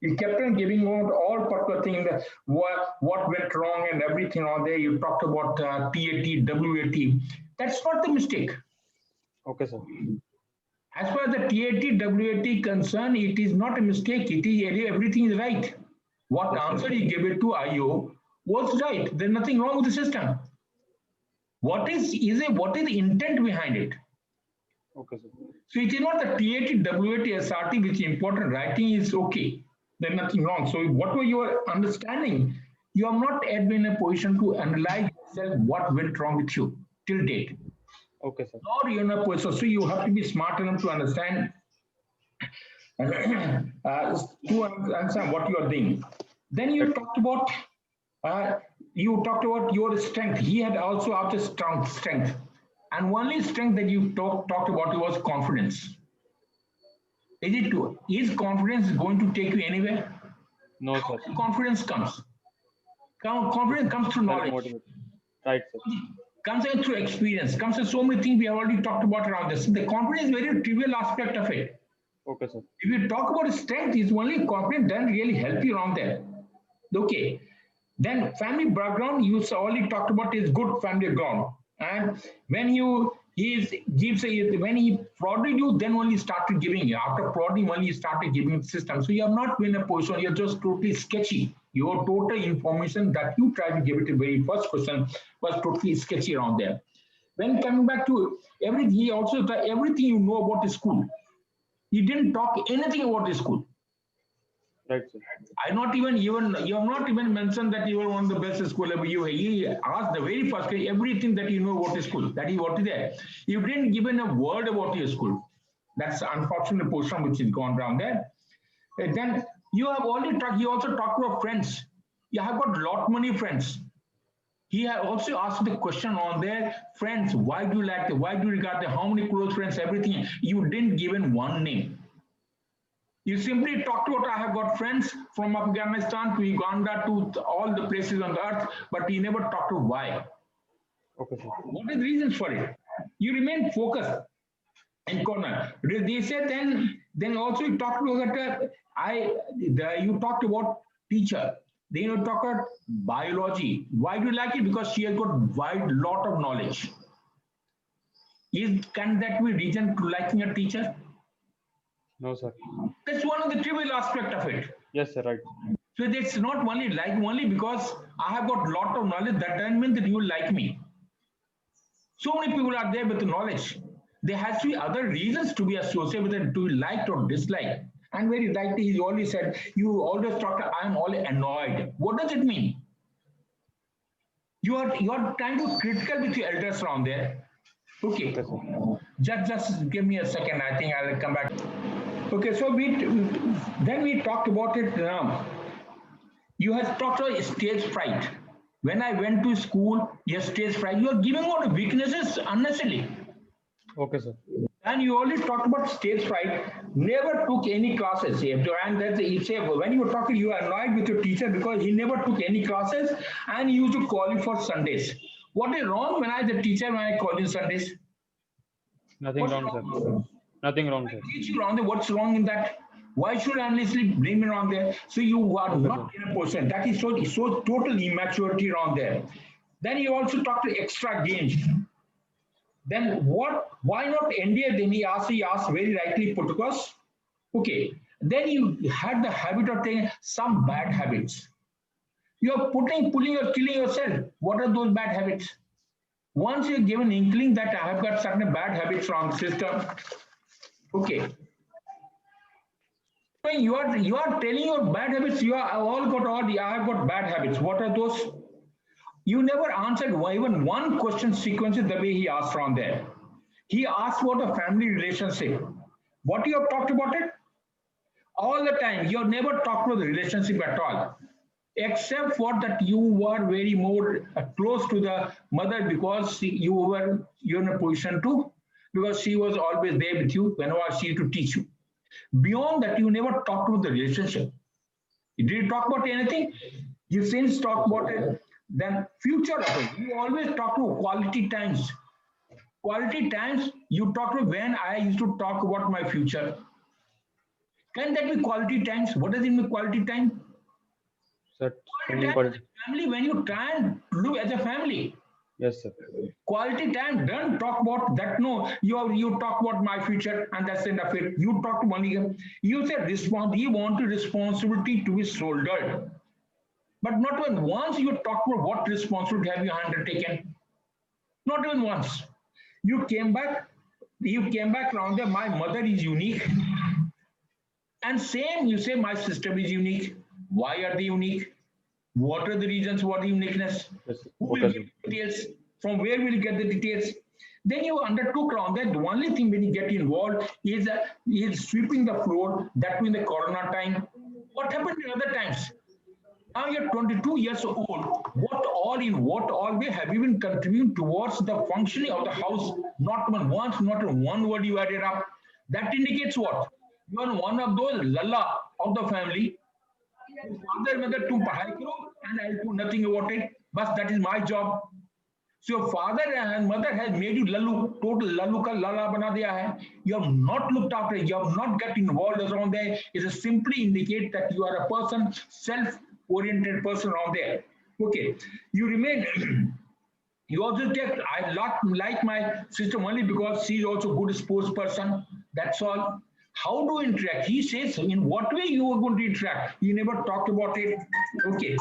You kept on giving out all particular things, what went wrong and everything on there. You talked about TAT, WAT. That's not the mistake. Okay, sir. As far as the TAT, WAT concern, it is not a mistake. It is everything is right. What answer you gave it to IO was right. There's nothing wrong with the system. What is the intent behind it? Okay, sir. So it is not the TAT, WAT, SRT which is important. Writing is okay. There's nothing wrong. So whatever you are understanding, you are not yet in a position to analyze yourself what went wrong with you till date. Okay, sir. Or you're in a position, so you have to be smart enough to understand what you are doing. Then you talked about your strength. He had also asked the strength, and only strength that you talked about was confidence. Is confidence going to take you anywhere? No, sir. Confidence comes. Confidence comes through knowledge. Right, sir. Comes in through experience. Comes in so many things we have already talked about around this. The confidence is a very trivial aspect of it. Okay, sir. If you talk about strength, it's only confidence doesn't really help you around there. Okay. Then family background, you already talked about is good family background. And when when he prodded you, then only started giving you. After prodding, only he started giving the system. So you have not been in a position, you're just totally sketchy. Your total information that you tried to give it the very first question was totally sketchy around there. When coming back to everything, he also everything you know about the school. He didn't talk anything about the school. Right, sir. You have not even mentioned that you were one of the best school ever. He asked the very first question, everything that you know about the school, that is what is there. You didn't give in a word about your school. That's the unfortunate portion which is gone down there. And then you have already talked, he also talked about friends. You have got lot many friends. He had also asked the question on their friends, why do you like them? Why do you regard them? How many close friends, everything. You didn't give in one name. You simply talked about, I have got friends from Afghanistan to Uganda to all the places on the earth, but you never talked about why. Okay, sir. What is the reasons for it? You remain focused in corner. They said then also you talked about you talked about teacher. Then you talk about biology. Why do you like it? Because she has got wide lot of knowledge. Can that be reason to liking a teacher? No, sir. That's one of the trivial aspect of it. Yes, sir. Right. So it's not only like only because I have got lot of knowledge, that doesn't mean that you will like me. So many people are there with knowledge. There has to be other reasons to be associated with it, to be liked or disliked. And very rightly, he always said, you always talk, I am all annoyed. What does it mean? You are trying to critical with your elders around there. Okay. Just give me a second. I think I'll come back. Okay, so we talked about it. You have talked about stage fright. When I went to school, yes, stage fright. You are giving out weaknesses unnecessarily. Okay, sir. And you only talked about stage fright. Never took any classes. And that's when you were talking, you were annoyed with your teacher because he never took any classes and he used to call you for Sundays. What is wrong when I, the teacher, when I call you Sundays? Nothing wrong, sir. Nothing wrong, sir. Teach you wrong there. What's wrong in that? Why should I honestly blame it on there? So you are not in a position. That is so total immaturity around there. Then you also talk to extra gains. Then what? Why not India? Then he asked very rightly Portuguese. Okay. Then you had the habit of taking some bad habits. You are pulling or killing yourself. What are those bad habits? Once you're given inkling that I have got certain bad habits from the system, okay. When you are telling your bad habits, I have got bad habits. What are those? You never answered even one question sequence the way he asked from there. He asked about a family relationship. What you have talked about it? All the time. You have never talked about the relationship at all. Except for that you were very more close to the mother because you're in a position to, because she was always there with you whenever she used to teach you. Beyond that, you never talked about the relationship. Did you talk about anything? You since talk about it. Then future of it. You always talk about quality times. Quality times, you talk about when I used to talk about my future. Can that be quality times? What does it mean quality time? Sir, family, when you try and live as a family. Yes, sir. Quality time, don't talk about that. No, you talk about my future and that's the end of it. You talk to money. You say you want the responsibility to be shouldered. But not even once you talk about what responsibility have you undertaken. Not even once. You came back around there, my mother is unique. And same, you say my system is unique. Why are they unique? What are the reasons? What the uniqueness? Yes, who will give details? From where will you get the details? Then you undertook around that. The only thing when you get involved is sweeping the floor. That in the Corona time. What happened in other times? Now you're 22 years old. What all way have you been contributing towards the functioning of the house? Not even once, not one word you added up. That indicates what? You are one of those lalla of the family. Father, mother, tum padhai karo, and I'll do nothing about it. But that is my job. So your father and mother has made you lallu, total lallu ka lala bana diya hai. You have not looked after it. You have not got involved around there. It is simply indicate that you are a person, self-oriented person around there. Okay. You remain. You also take, I like my sister only because she is also a good sports person. That's all. How do you interact? He says, in what way you are going to interact? You never talked about it. Okay.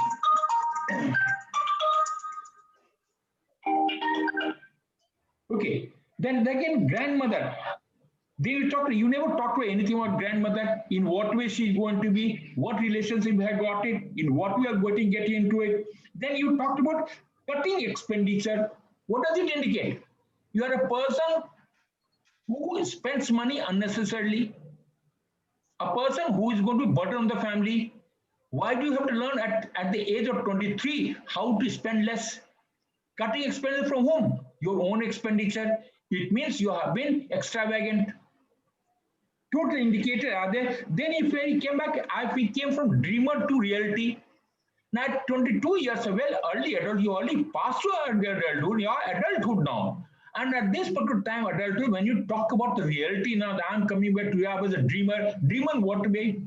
Okay. Then again, grandmother. You never talk to anything about grandmother, in what way she is going to be, what relationship you have got it, in what we are going to get into it. Then you talked about cutting expenditure. What does it indicate? You are a person who spends money unnecessarily, a person who is going to burden on the family. Why do you have to learn at the age of 23 how to spend less? Cutting expenditure from whom? Your own expenditure. It means you have been extravagant. Total indicator are there. Then if he came back, if he came from dreamer to reality, now at 22 years, well, early adult, you already passed your adulthood, you are adulthood now. And at this particular time, adulthood, when you talk about the reality now, that I'm coming back to you, I was a dreamer. Dreamer in what way?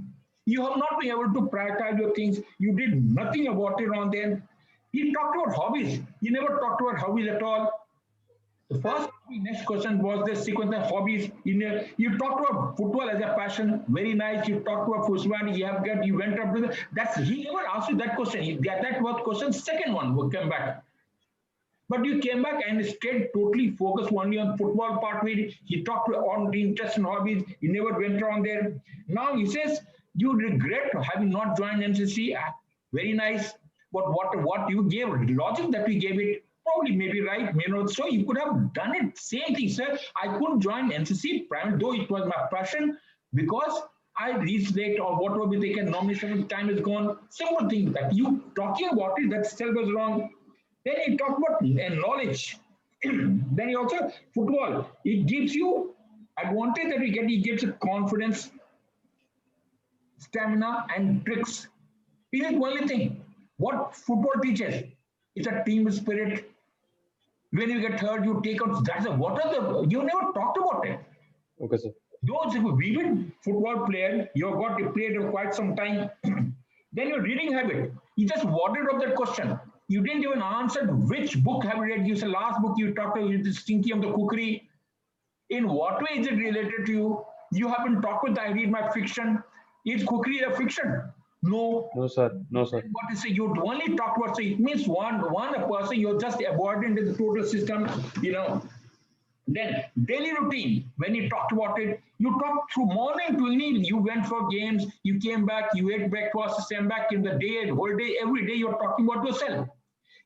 You have not been able to prioritize your things. You did nothing about it on them. He talked about hobbies. He never talked about hobbies at all. The first next question was the sequence of hobbies. You talked about football as a passion, very nice. You talked about football. You went up to that's he never asked you that question. That was question second one will come back. But you came back and stayed totally focused only on football part where he talked on the interest and hobbies. He never went around there. Now he says you regret having not joined NCC. Very nice. But what you gave, logic that we gave it, probably maybe right, may not. So you could have done it. Same thing, sir. I couldn't join NCC, though it was my passion, because I reached late or whatever be taken nomination, time is gone. Simple thing that you talking about it, that still was wrong. Then he talked about knowledge. Then he also football. It gives you advantage that we get. It gives you confidence, stamina, and tricks. It is only thing. What football teaches? It's a team spirit. When you get hurt, you take out. That's a, what are the? You never talked about it. Okay, sir. Those we've been football player, you've got to play for quite some time. Then your reading habit. You just watered up that question. You didn't even answer which book have you read. You said last book you talked about the stinky of the cookery. In what way is it related to you? You haven't talked with I read my fiction. Is cookery a fiction? No. No, sir. No, sir. What is it? You only talk about, so it means one a person, you're just avoiding the total system, Then daily routine, when you talked about it, you talked through morning to evening, you went for games, you came back, you ate breakfast, came back in the day, whole day, every day you're talking about yourself.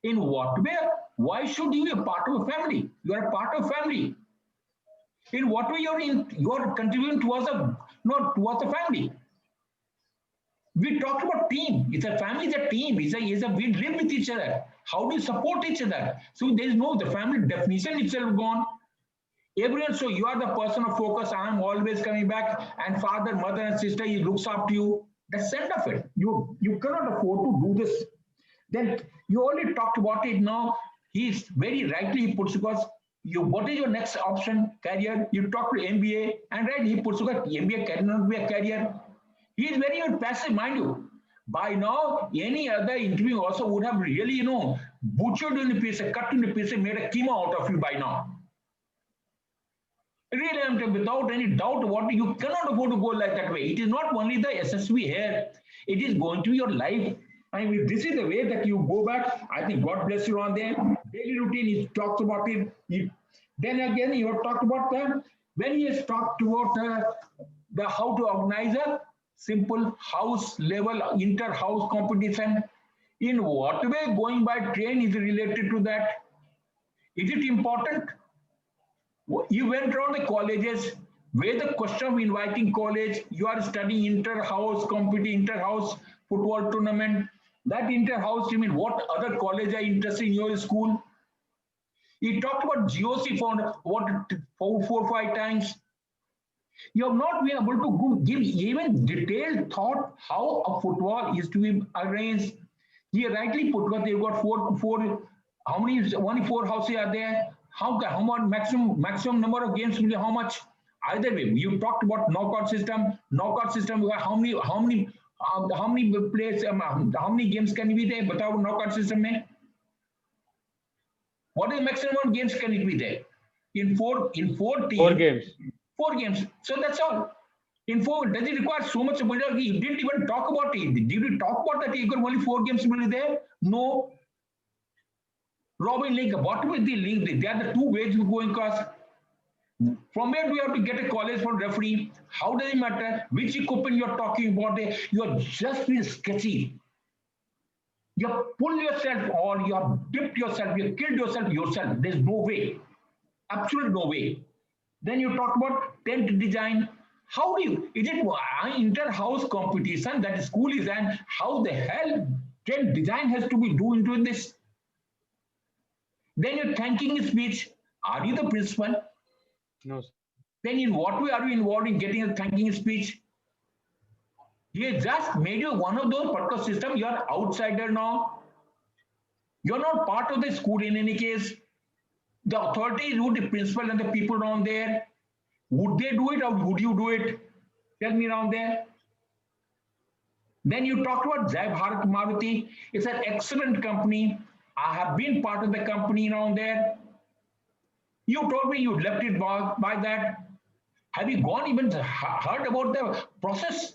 In what way? Why should you be a part of a family? You are a part of family. In what way you're contributing towards not towards the family. We talked about team. It's a family, it's a team. We live with each other. How do you support each other? So there is no, the family definition itself gone. Everyone, so you are the person of focus. I'm always coming back, and father, mother, and sister, he looks up to you. That's the end of it. You cannot afford to do this. Then you already talked about it now. He's very rightly he puts because what is your next option? Career. You talk to MBA, and right, he puts because MBA cannot be a career. He is very passive, mind you. By now, any other interview also would have really, butchered in a piece, cut in a piece, made a keema out of you by now. Really, without any doubt about it, you cannot afford to go like that way. It is not only the SSV here, it is going to be your life. I mean, this is the way that you go back. I think God bless you on there. Daily routine, he talks about it. Then again, you have talked about when he has talked about the how to organize a simple house level inter-house competition. In what way going by train is related to that? Is it important? You went around the colleges where the question of inviting college, you are studying inter-house competition, inter-house football tournament. That inter-house, you mean what other college are interested in your school? He talked about GOC found what 4 or 5 times. You have not been able to give even detailed thought how a football is to be arranged. He rightly put because they've got four. How many? Only 4 houses are there. How much maximum number of games will be how much? Either way, you talked about knockout system. Knockout system. How many players? How many games can be there? Batao knockout system mein. What is the maximum amount of games can it be there? In four teams. 4 games. 4 games. So that's all. In 4, does it require so much? You didn't even talk about it. Did you talk about that? You got only 4 games will be there? No. Robin League, what was the league? There are the 2 ways you go in class. From where do you have to get a college for referee? How does it matter? Which equipment you're talking about? You are just being sketchy. You have pulled yourself or you have dipped yourself, you have killed yourself. There's no way. Absolutely no way. Then you talk about tent design. How do you, is it inter-house competition that school is and how the hell tent design has to be doing this? Then your thanking speech. Are you the principal? No, sir. Then in what way are you involved in getting a thanking speech? He just made you one of those particular system. You are outsider now. You're not part of the school in any case. The authorities would, the principal and the people around there, would they do it or would you do it? Tell me around there. Then you talked about Jai Bharat Maruti. It's an excellent company. I have been part of the company around there. You told me you left it by that. Have you gone even heard about the process?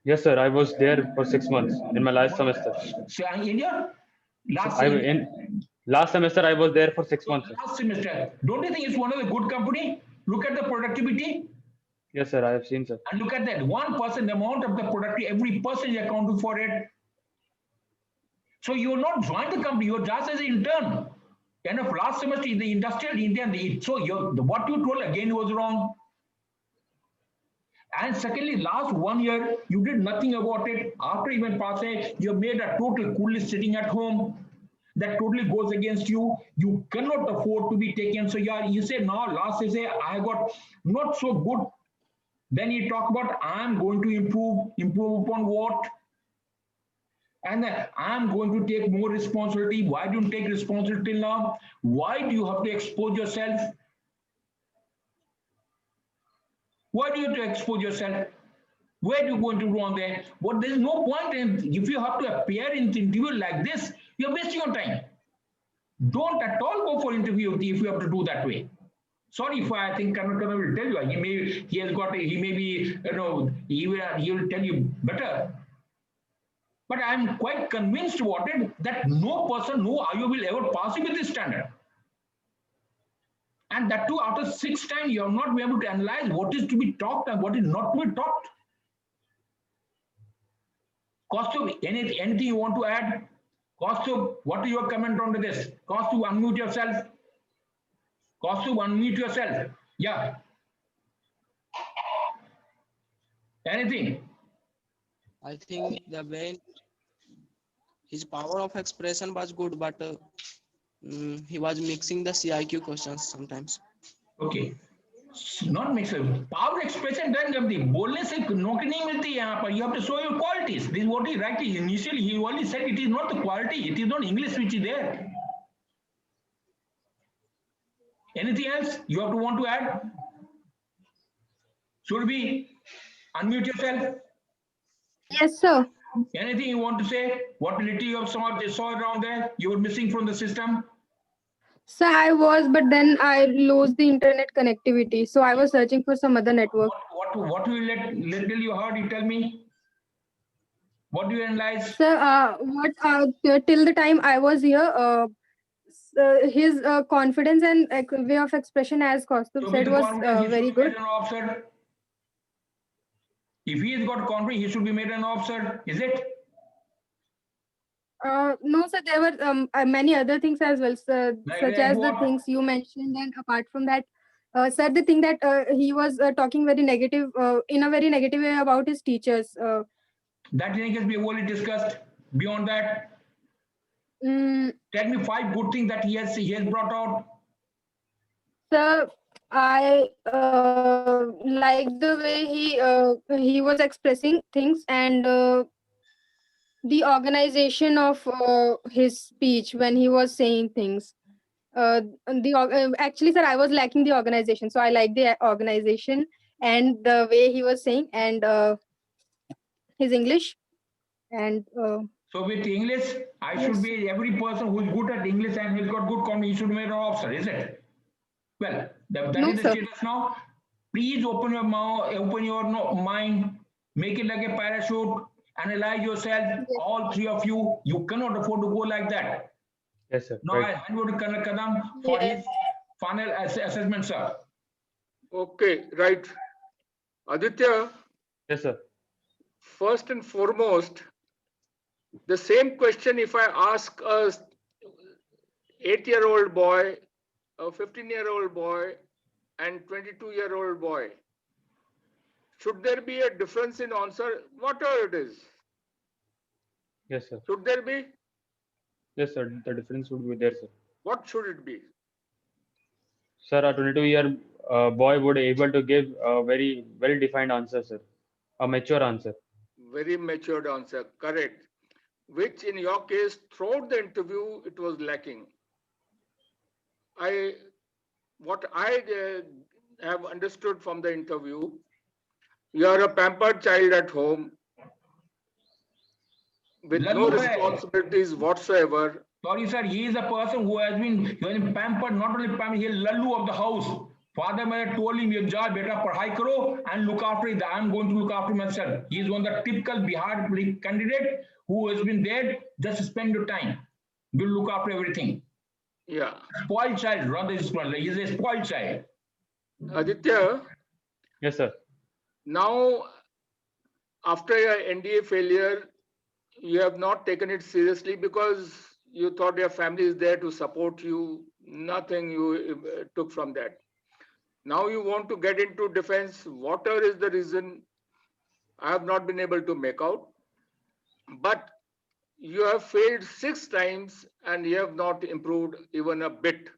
Yes, sir. I was there for 6 months in my last semester. So in your last Last semester I was there for 6 months. Sir. last semester, don't you think it's one of the good company? Look at the productivity. Yes, sir. I have seen, sir. And look at that 1% amount of the productivity, every person is accounting for it. So you're not joined the company, you're just as an intern. End of last semester in the industrial India, so what you told again was wrong. And secondly, last 1 year, you did nothing about it. After even passing, you made a total coolest sitting at home. That totally goes against you. You cannot afford to be taken. So you say, no, last you say, I got not so good. Then you talk about, I'm going to improve upon what? And I'm going to take more responsibility. Why don't you take responsibility now? Why do you have to expose yourself? Why do you have to expose yourself? Where do you going to do on there? But there's no point in, if you have to appear in the interview like this, you're wasting your time. Don't at all go for interview if you have to do that way. Sorry if I think Kanakana will tell you. He may be, he will tell you better. But I'm quite convinced about it that no person, no IO will ever pass you with this standard. And that too, after 6 times, you have not been able to analyze what is to be talked and what is not to be talked. Kaustuv, anything you want to add? Kaustuv, what is your comment on this? Kaustuv, unmute yourself. Kaustuv, unmute yourself. Yeah. Anything? I think the way his power of expression was good, but he was mixing the CIQ questions sometimes. Okay. Not mix power expression doesn't come. बोलने से नौकरी नहीं मिलती यहाँ पर. You have to show your qualities. This is what he right. Initially, he only said it is not the quality. It is not English which is there. Anything else you have to want to add? Should we unmute yourself? Yes, sir. Anything you want to say? What little you have saw around there? You were missing from the system. So I was, but then I lost the internet connectivity. So I was searching for some other network. What will little you heard? You tell me. What do you analyze? Sir, till the time I was here, his confidence and way of expression, as Kaustuv said, was very good. If he has got confidence, he should be made an officer. Is it? No, sir, there were many other things as well, sir, such as the things you mentioned. And apart from that, sir, the thing that he was talking very negative, in a very negative way about his teachers. That thing has been only discussed. Beyond that, tell me 5 good things that he has brought out. Sir, I like the way he was expressing things, and the organization of his speech when he was saying things. Actually, sir, I was lacking the organization, so I like the organization and the way he was saying, and his English. And so with English, I should be every person who is good at English and has got good communication, he should be made an officer, is it? Well, that is the status now. Please open your mouth, open your mind, make it like a parachute. Analyze yourself, all 3 of you. You cannot afford to go like that. Yes, sir. Now I hand over to Kanak Kadam for his final assessment, sir. Okay, right. Aditya. Yes, sir. First and foremost, the same question if I ask a 8-year-old boy, a 15-year-old boy, and 22-year-old boy, should there be a difference in answer? Whatever it is. Yes, sir. Should there be? Yes, sir. The difference would be there, sir. What should it be? Sir, a 22-year boy would be able to give a very well-defined answer, sir. A mature answer. Very matured answer, correct. Which in your case, throughout the interview, it was lacking. What I have understood from the interview, you are a pampered child at home with no responsibilities whatsoever. Sorry, sir. He is a person who has been pampered, not only pampered, he is lallu of the house. Father mother told him, "Your job, beta, padhai karo and look after it. I am going to look after myself." He is one of the typical Bihar candidate who has been there. Just spend your time. We'll look after everything. Yeah. Spoiled child, rather spoiled. He is a spoiled child. Aditya, Yes, sir. now after your NDA failure, you have not taken it seriously because you thought your family is there to support you. Nothing you took from that. Now you want to get into defense. Whatever is the reason, I have not been able to make out. But you have failed 6 times and you have not improved even a bit.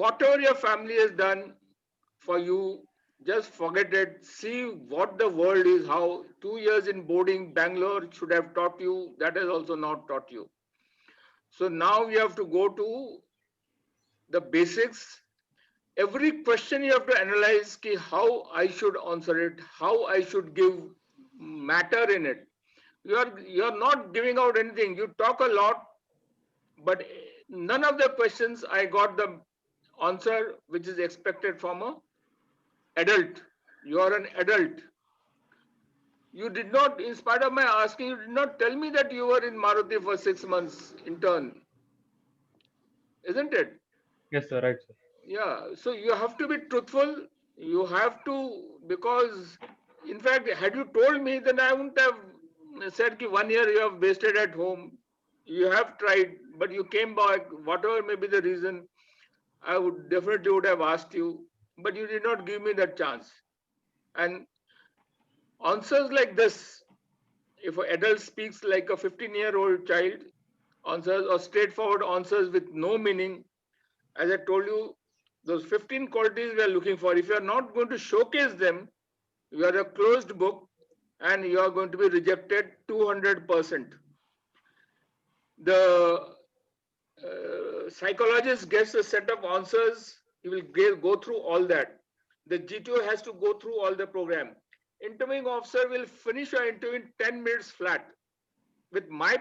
Whatever your family has done for you, just forget it. See what the world is, how 2 years in boarding Bangalore should have taught you. That has also not taught you. So now you have to go to the basics. Every question you have to analyze ki how I should answer it, how I should give matter in it. You're not giving out anything. You talk a lot, but none of the questions I got the answer which is expected from a adult. You are an adult. You did not, in spite of my asking, you did not tell me that you were in Maruti for 6 months intern, isn't it? Yes, sir. Right, sir. Yeah. So you have to be truthful. You have to, because in fact, had you told me, then I wouldn't have said ki 1 year you have wasted at home. You have tried, but you came back. Whatever may be the reason, I would definitely would have asked you, but you did not give me that chance. And answers like this, if an adult speaks like a 15-year-old child, answers or straightforward answers with no meaning, as I told you, those 15 qualities we are looking for, if you are not going to showcase them, you are a closed book and you are going to be rejected 200%. The psychologist gets a set of answers, he will go through all that. The GTO has to go through all the program. Interviewing officer will finish your interview in 10 minutes flat. With my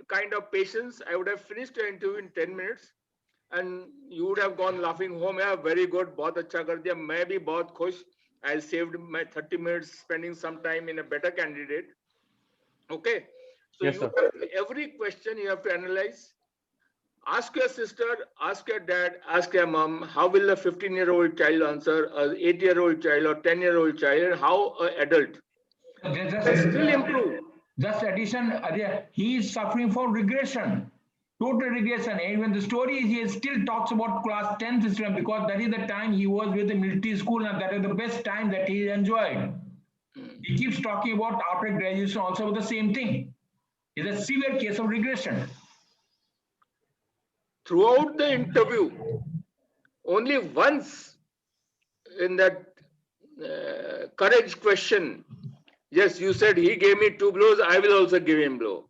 kind of patience, I would have finished your interview in 10 minutes and you would have gone laughing home. Yeah, very good, बहुत अच्छा कर दिया, मैं भी बहुत खुश. I saved my 30 minutes spending some time in a better candidate. Okay, so Yes, you sir. have every question you have to analyze. Ask your sister, ask your dad, ask your mom, how will a 15-year-old child answer, an 8-year-old child or 10-year-old child, and how an adult. Can still improve. Just addition, he is suffering from regression, total regression. And when the story is, he still talks about class 10 system because that is the time he was with the military school and that is the best time that he enjoyed. He keeps talking about after graduation also with the same thing. It's a severe case of regression. Throughout the interview, only once in that courage question, yes, you said he gave me 2 blows, I will also give him blow.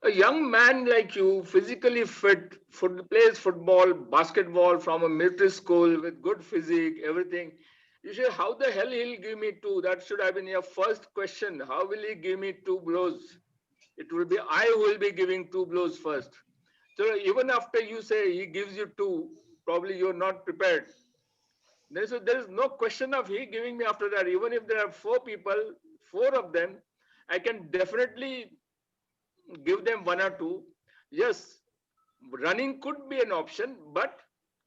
A young man like you, physically fit, plays football, basketball from a military school with good physique, everything. You say, how the hell he'll give me 2? That should have been your first question. How will he give me 2 blows? It will be I who will be giving 2 blows first. So even after you say he gives you 2, probably you're not prepared. There is no question of he giving me after that. Even if there are 4 people, 4 of them, I can definitely give them 1 or 2. Yes, running could be an option, but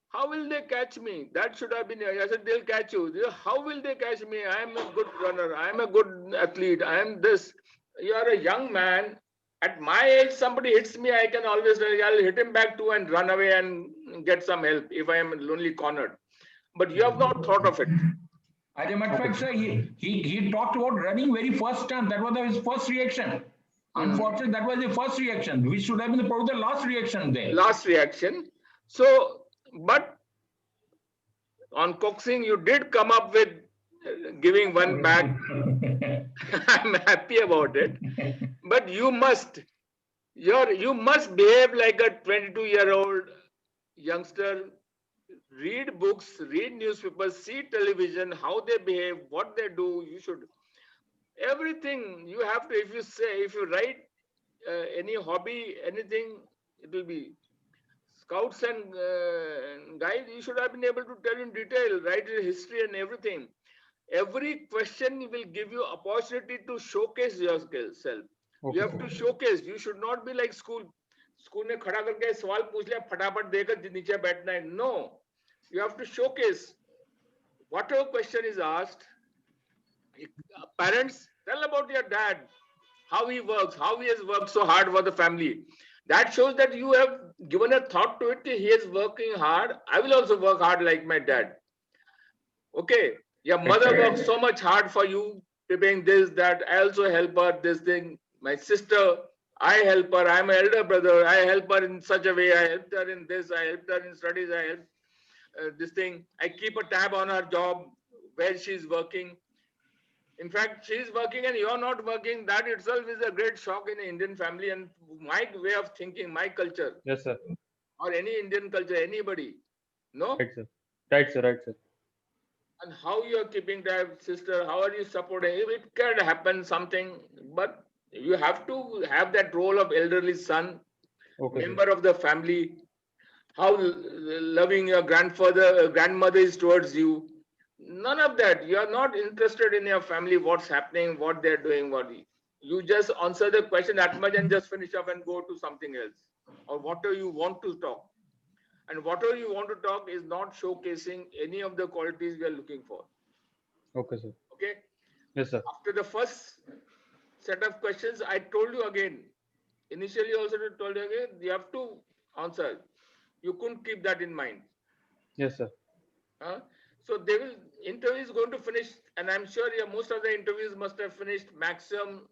how will they catch me? That should have been, I said, they'll catch you. How will they catch me? I am a good runner. I am a good athlete. I am this. You are a young man. At my age, somebody hits me, I can always, I'll hit him back too and run away and get some help if I am lonely cornered. But you have not thought of it. As a matter of fact, sir, he talked about running very first time. That was his first reaction. Unfortunately, that was the first reaction, which should have been probably the last reaction there. Last reaction. So, but on coaxing, you did come up with giving 1 back. I'm happy about it. But you must behave like a 22-year-old youngster. Read books, read newspapers, see television, how they behave, what they do. You should everything you have to. If you write any hobby, anything, it will be. Scouts and guides, you should have been able to tell in detail, write the history and everything. Every question will give you opportunity to showcase yourself. Okay, You have to showcase. You should not be like school. School में खड़ा करके सवाल पूछ लिया फटाफट देकर नीचे बैठना है. No, you have to showcase. Whatever question is asked, parents, tell about your dad, how he works, how he has worked so hard for the family. That shows that you have given a thought to it. He is working hard. I will also work hard like my dad. Okay. Your mother works so much hard for you, preparing this, that. I also help her, this thing. My sister, I help her. I'm an elder brother. I help her in such a way. I helped her in this. I helped her in studies. I help this thing. I keep a tab on her job, where she's working. In fact, she's working and you're not working. That itself is a great shock in an Indian family and my way of thinking, my culture. yes, sir. Or any Indian culture, anybody. No? Right, sir. Right, sir. Right, sir. And how you are keeping that sister, how are you supporting? It can happen something, but you have to have that role of elderly son, Okay, sir. member of the family, how loving your grandmother is towards you. None of that. You are not interested in your family, what's happening, what they're doing, you just answer the question that much and just finish up and go to something else. Or whatever you want to talk. And whatever you want to talk is not showcasing any of the qualities we are looking for. Okay, sir. Okay. Yes, sir. After the first set of questions, I told you again, initially also told you again, you have to answer. You couldn't keep that in mind. Yes, sir. So interview is going to finish, and I'm sure most of the interviews must have finished maximum.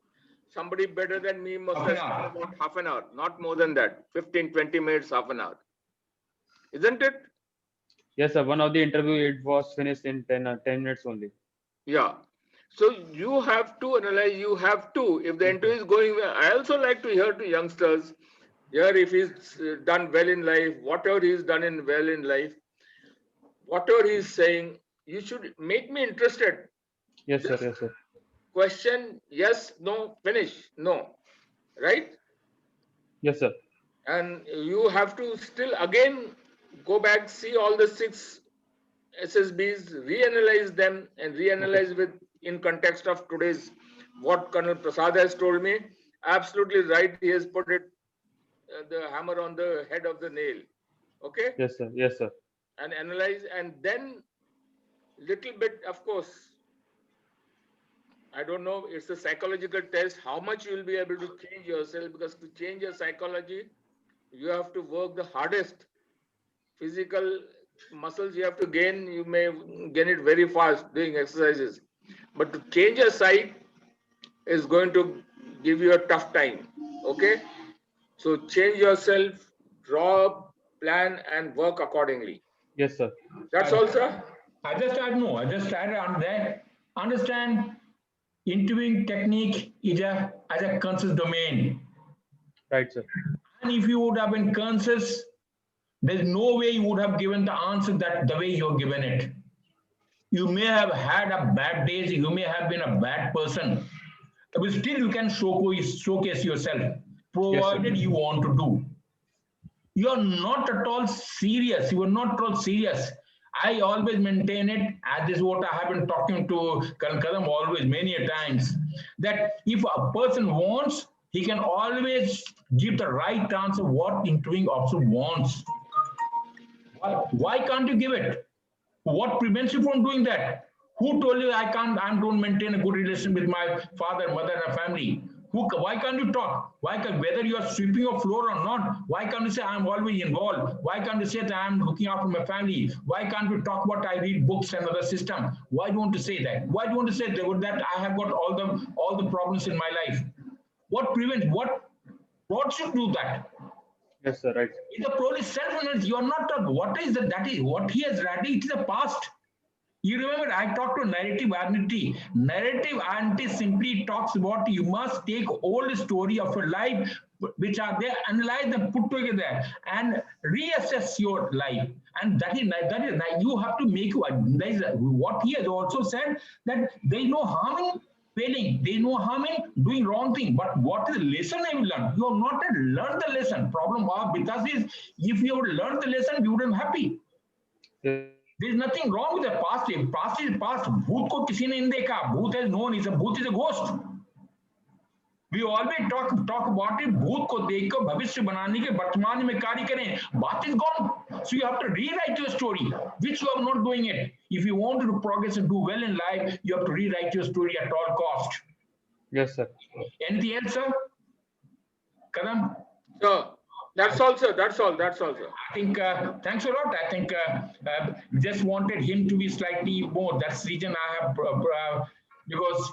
Somebody better than me must have spent about half an hour, not more than that. 15, 20 minutes, half an hour. Isn't it? Yes, sir. One of the interview, it was finished in 10 minutes only. Yeah. So you have to analyze, if the interview is going well. I also like to hear to youngsters, if he's done well in life, whatever he's done well in life, whatever he's saying, you should make me interested. Yes, sir. Yes, sir. Question, yes, no, finish, no. Right? Yes, sir. And you have to still again go back, see all the 6 SSBs, reanalyze them and reanalyze in context of today's, what Colonel Prasad has told me. Absolutely right. He has put it, the hammer on the head of the nail. Okay? Yes, sir. Yes, sir. And analyze, and then little bit, of course, I don't know, it's a psychological test, how much you will be able to change yourself, because to change your psychology, you have to work the hardest. Physical muscles you have to gain, you may gain it very fast doing exercises. But to change your psyche is going to give you a tough time. Okay? So change yourself, draw, plan, and work accordingly. Yes, sir. That's all, sir? I just add on that. Understand, interviewing technique is as a conscious domain. Right, sir. And if you would have been conscious, there's no way you would have given the answer that the way you're given it. You may have had a bad days, you may have been a bad person, but still you can showcase yourself, provided you want to do. You're not at all serious. You are not at all serious. I always maintain it, as this is what I have been talking to Kadam always many a times, that if a person wants, he can always give the right answer what interviewing officer wants. Why can't you give it? What prevents you from doing that? Who told you I don't maintain a good relation with my father, mother, and family? Why can't you talk? Whether you are sweeping your floor or not, why can't you say I'm always involved? Why can't you say that I'm looking after my family? Why can't you talk about I read books and other system? Why don't you say that? Why don't you say that I have got all the problems in my life? What prevents, what should do that? Yes, sir. Right. In the police self-analysis, you are not talking. What is that is what he has read, it is the past. You remember, I talked to narrative identity. Narrative identity simply talks about you must take old story of your life, which are there, analyze them, put together, and reassess your life. And that is you have to make what he has also said, that there is no harm in failing. There is no harm in doing wrong thing. But what is the lesson I will learn? You have not yet learned the lesson. Problem with us is, if you would learn the lesson, you wouldn't be happy. Yes. There is nothing wrong with the past. Past is past. भूत को किसी ने नहीं देखा. Bhoot has known. Bhoot is a ghost. We always talk about it. भूत को देखकर भविष्य बनाने के वर्तमान में कार्य करें. Baat is gone. So you have to rewrite your story, which you are not doing it. If you want to progress and do well in life, you have to rewrite your story at all cost. Yes, sir. Anything else, sir? Kadam? So that's all, sir. That's all, sir. I think, thanks a lot. I think just wanted him to be slightly more. That's the reason I have, because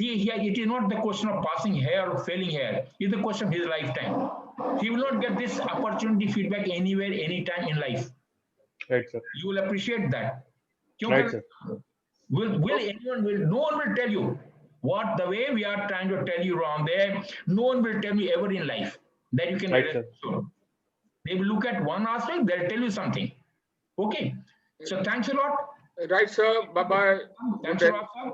it is not the question of passing here or failing here. It's the question of his lifetime. He will not get this opportunity feedback anywhere, anytime in life. Right, sir. You will appreciate that. Right, sir. No one will tell you what the way we are trying to tell you around there. No one will tell you ever in life that you can. Right, sir. They will look at one aspect, they'll tell you something. Okay. So thanks a lot. Right, sir. Bye-bye. Thanks a lot, sir.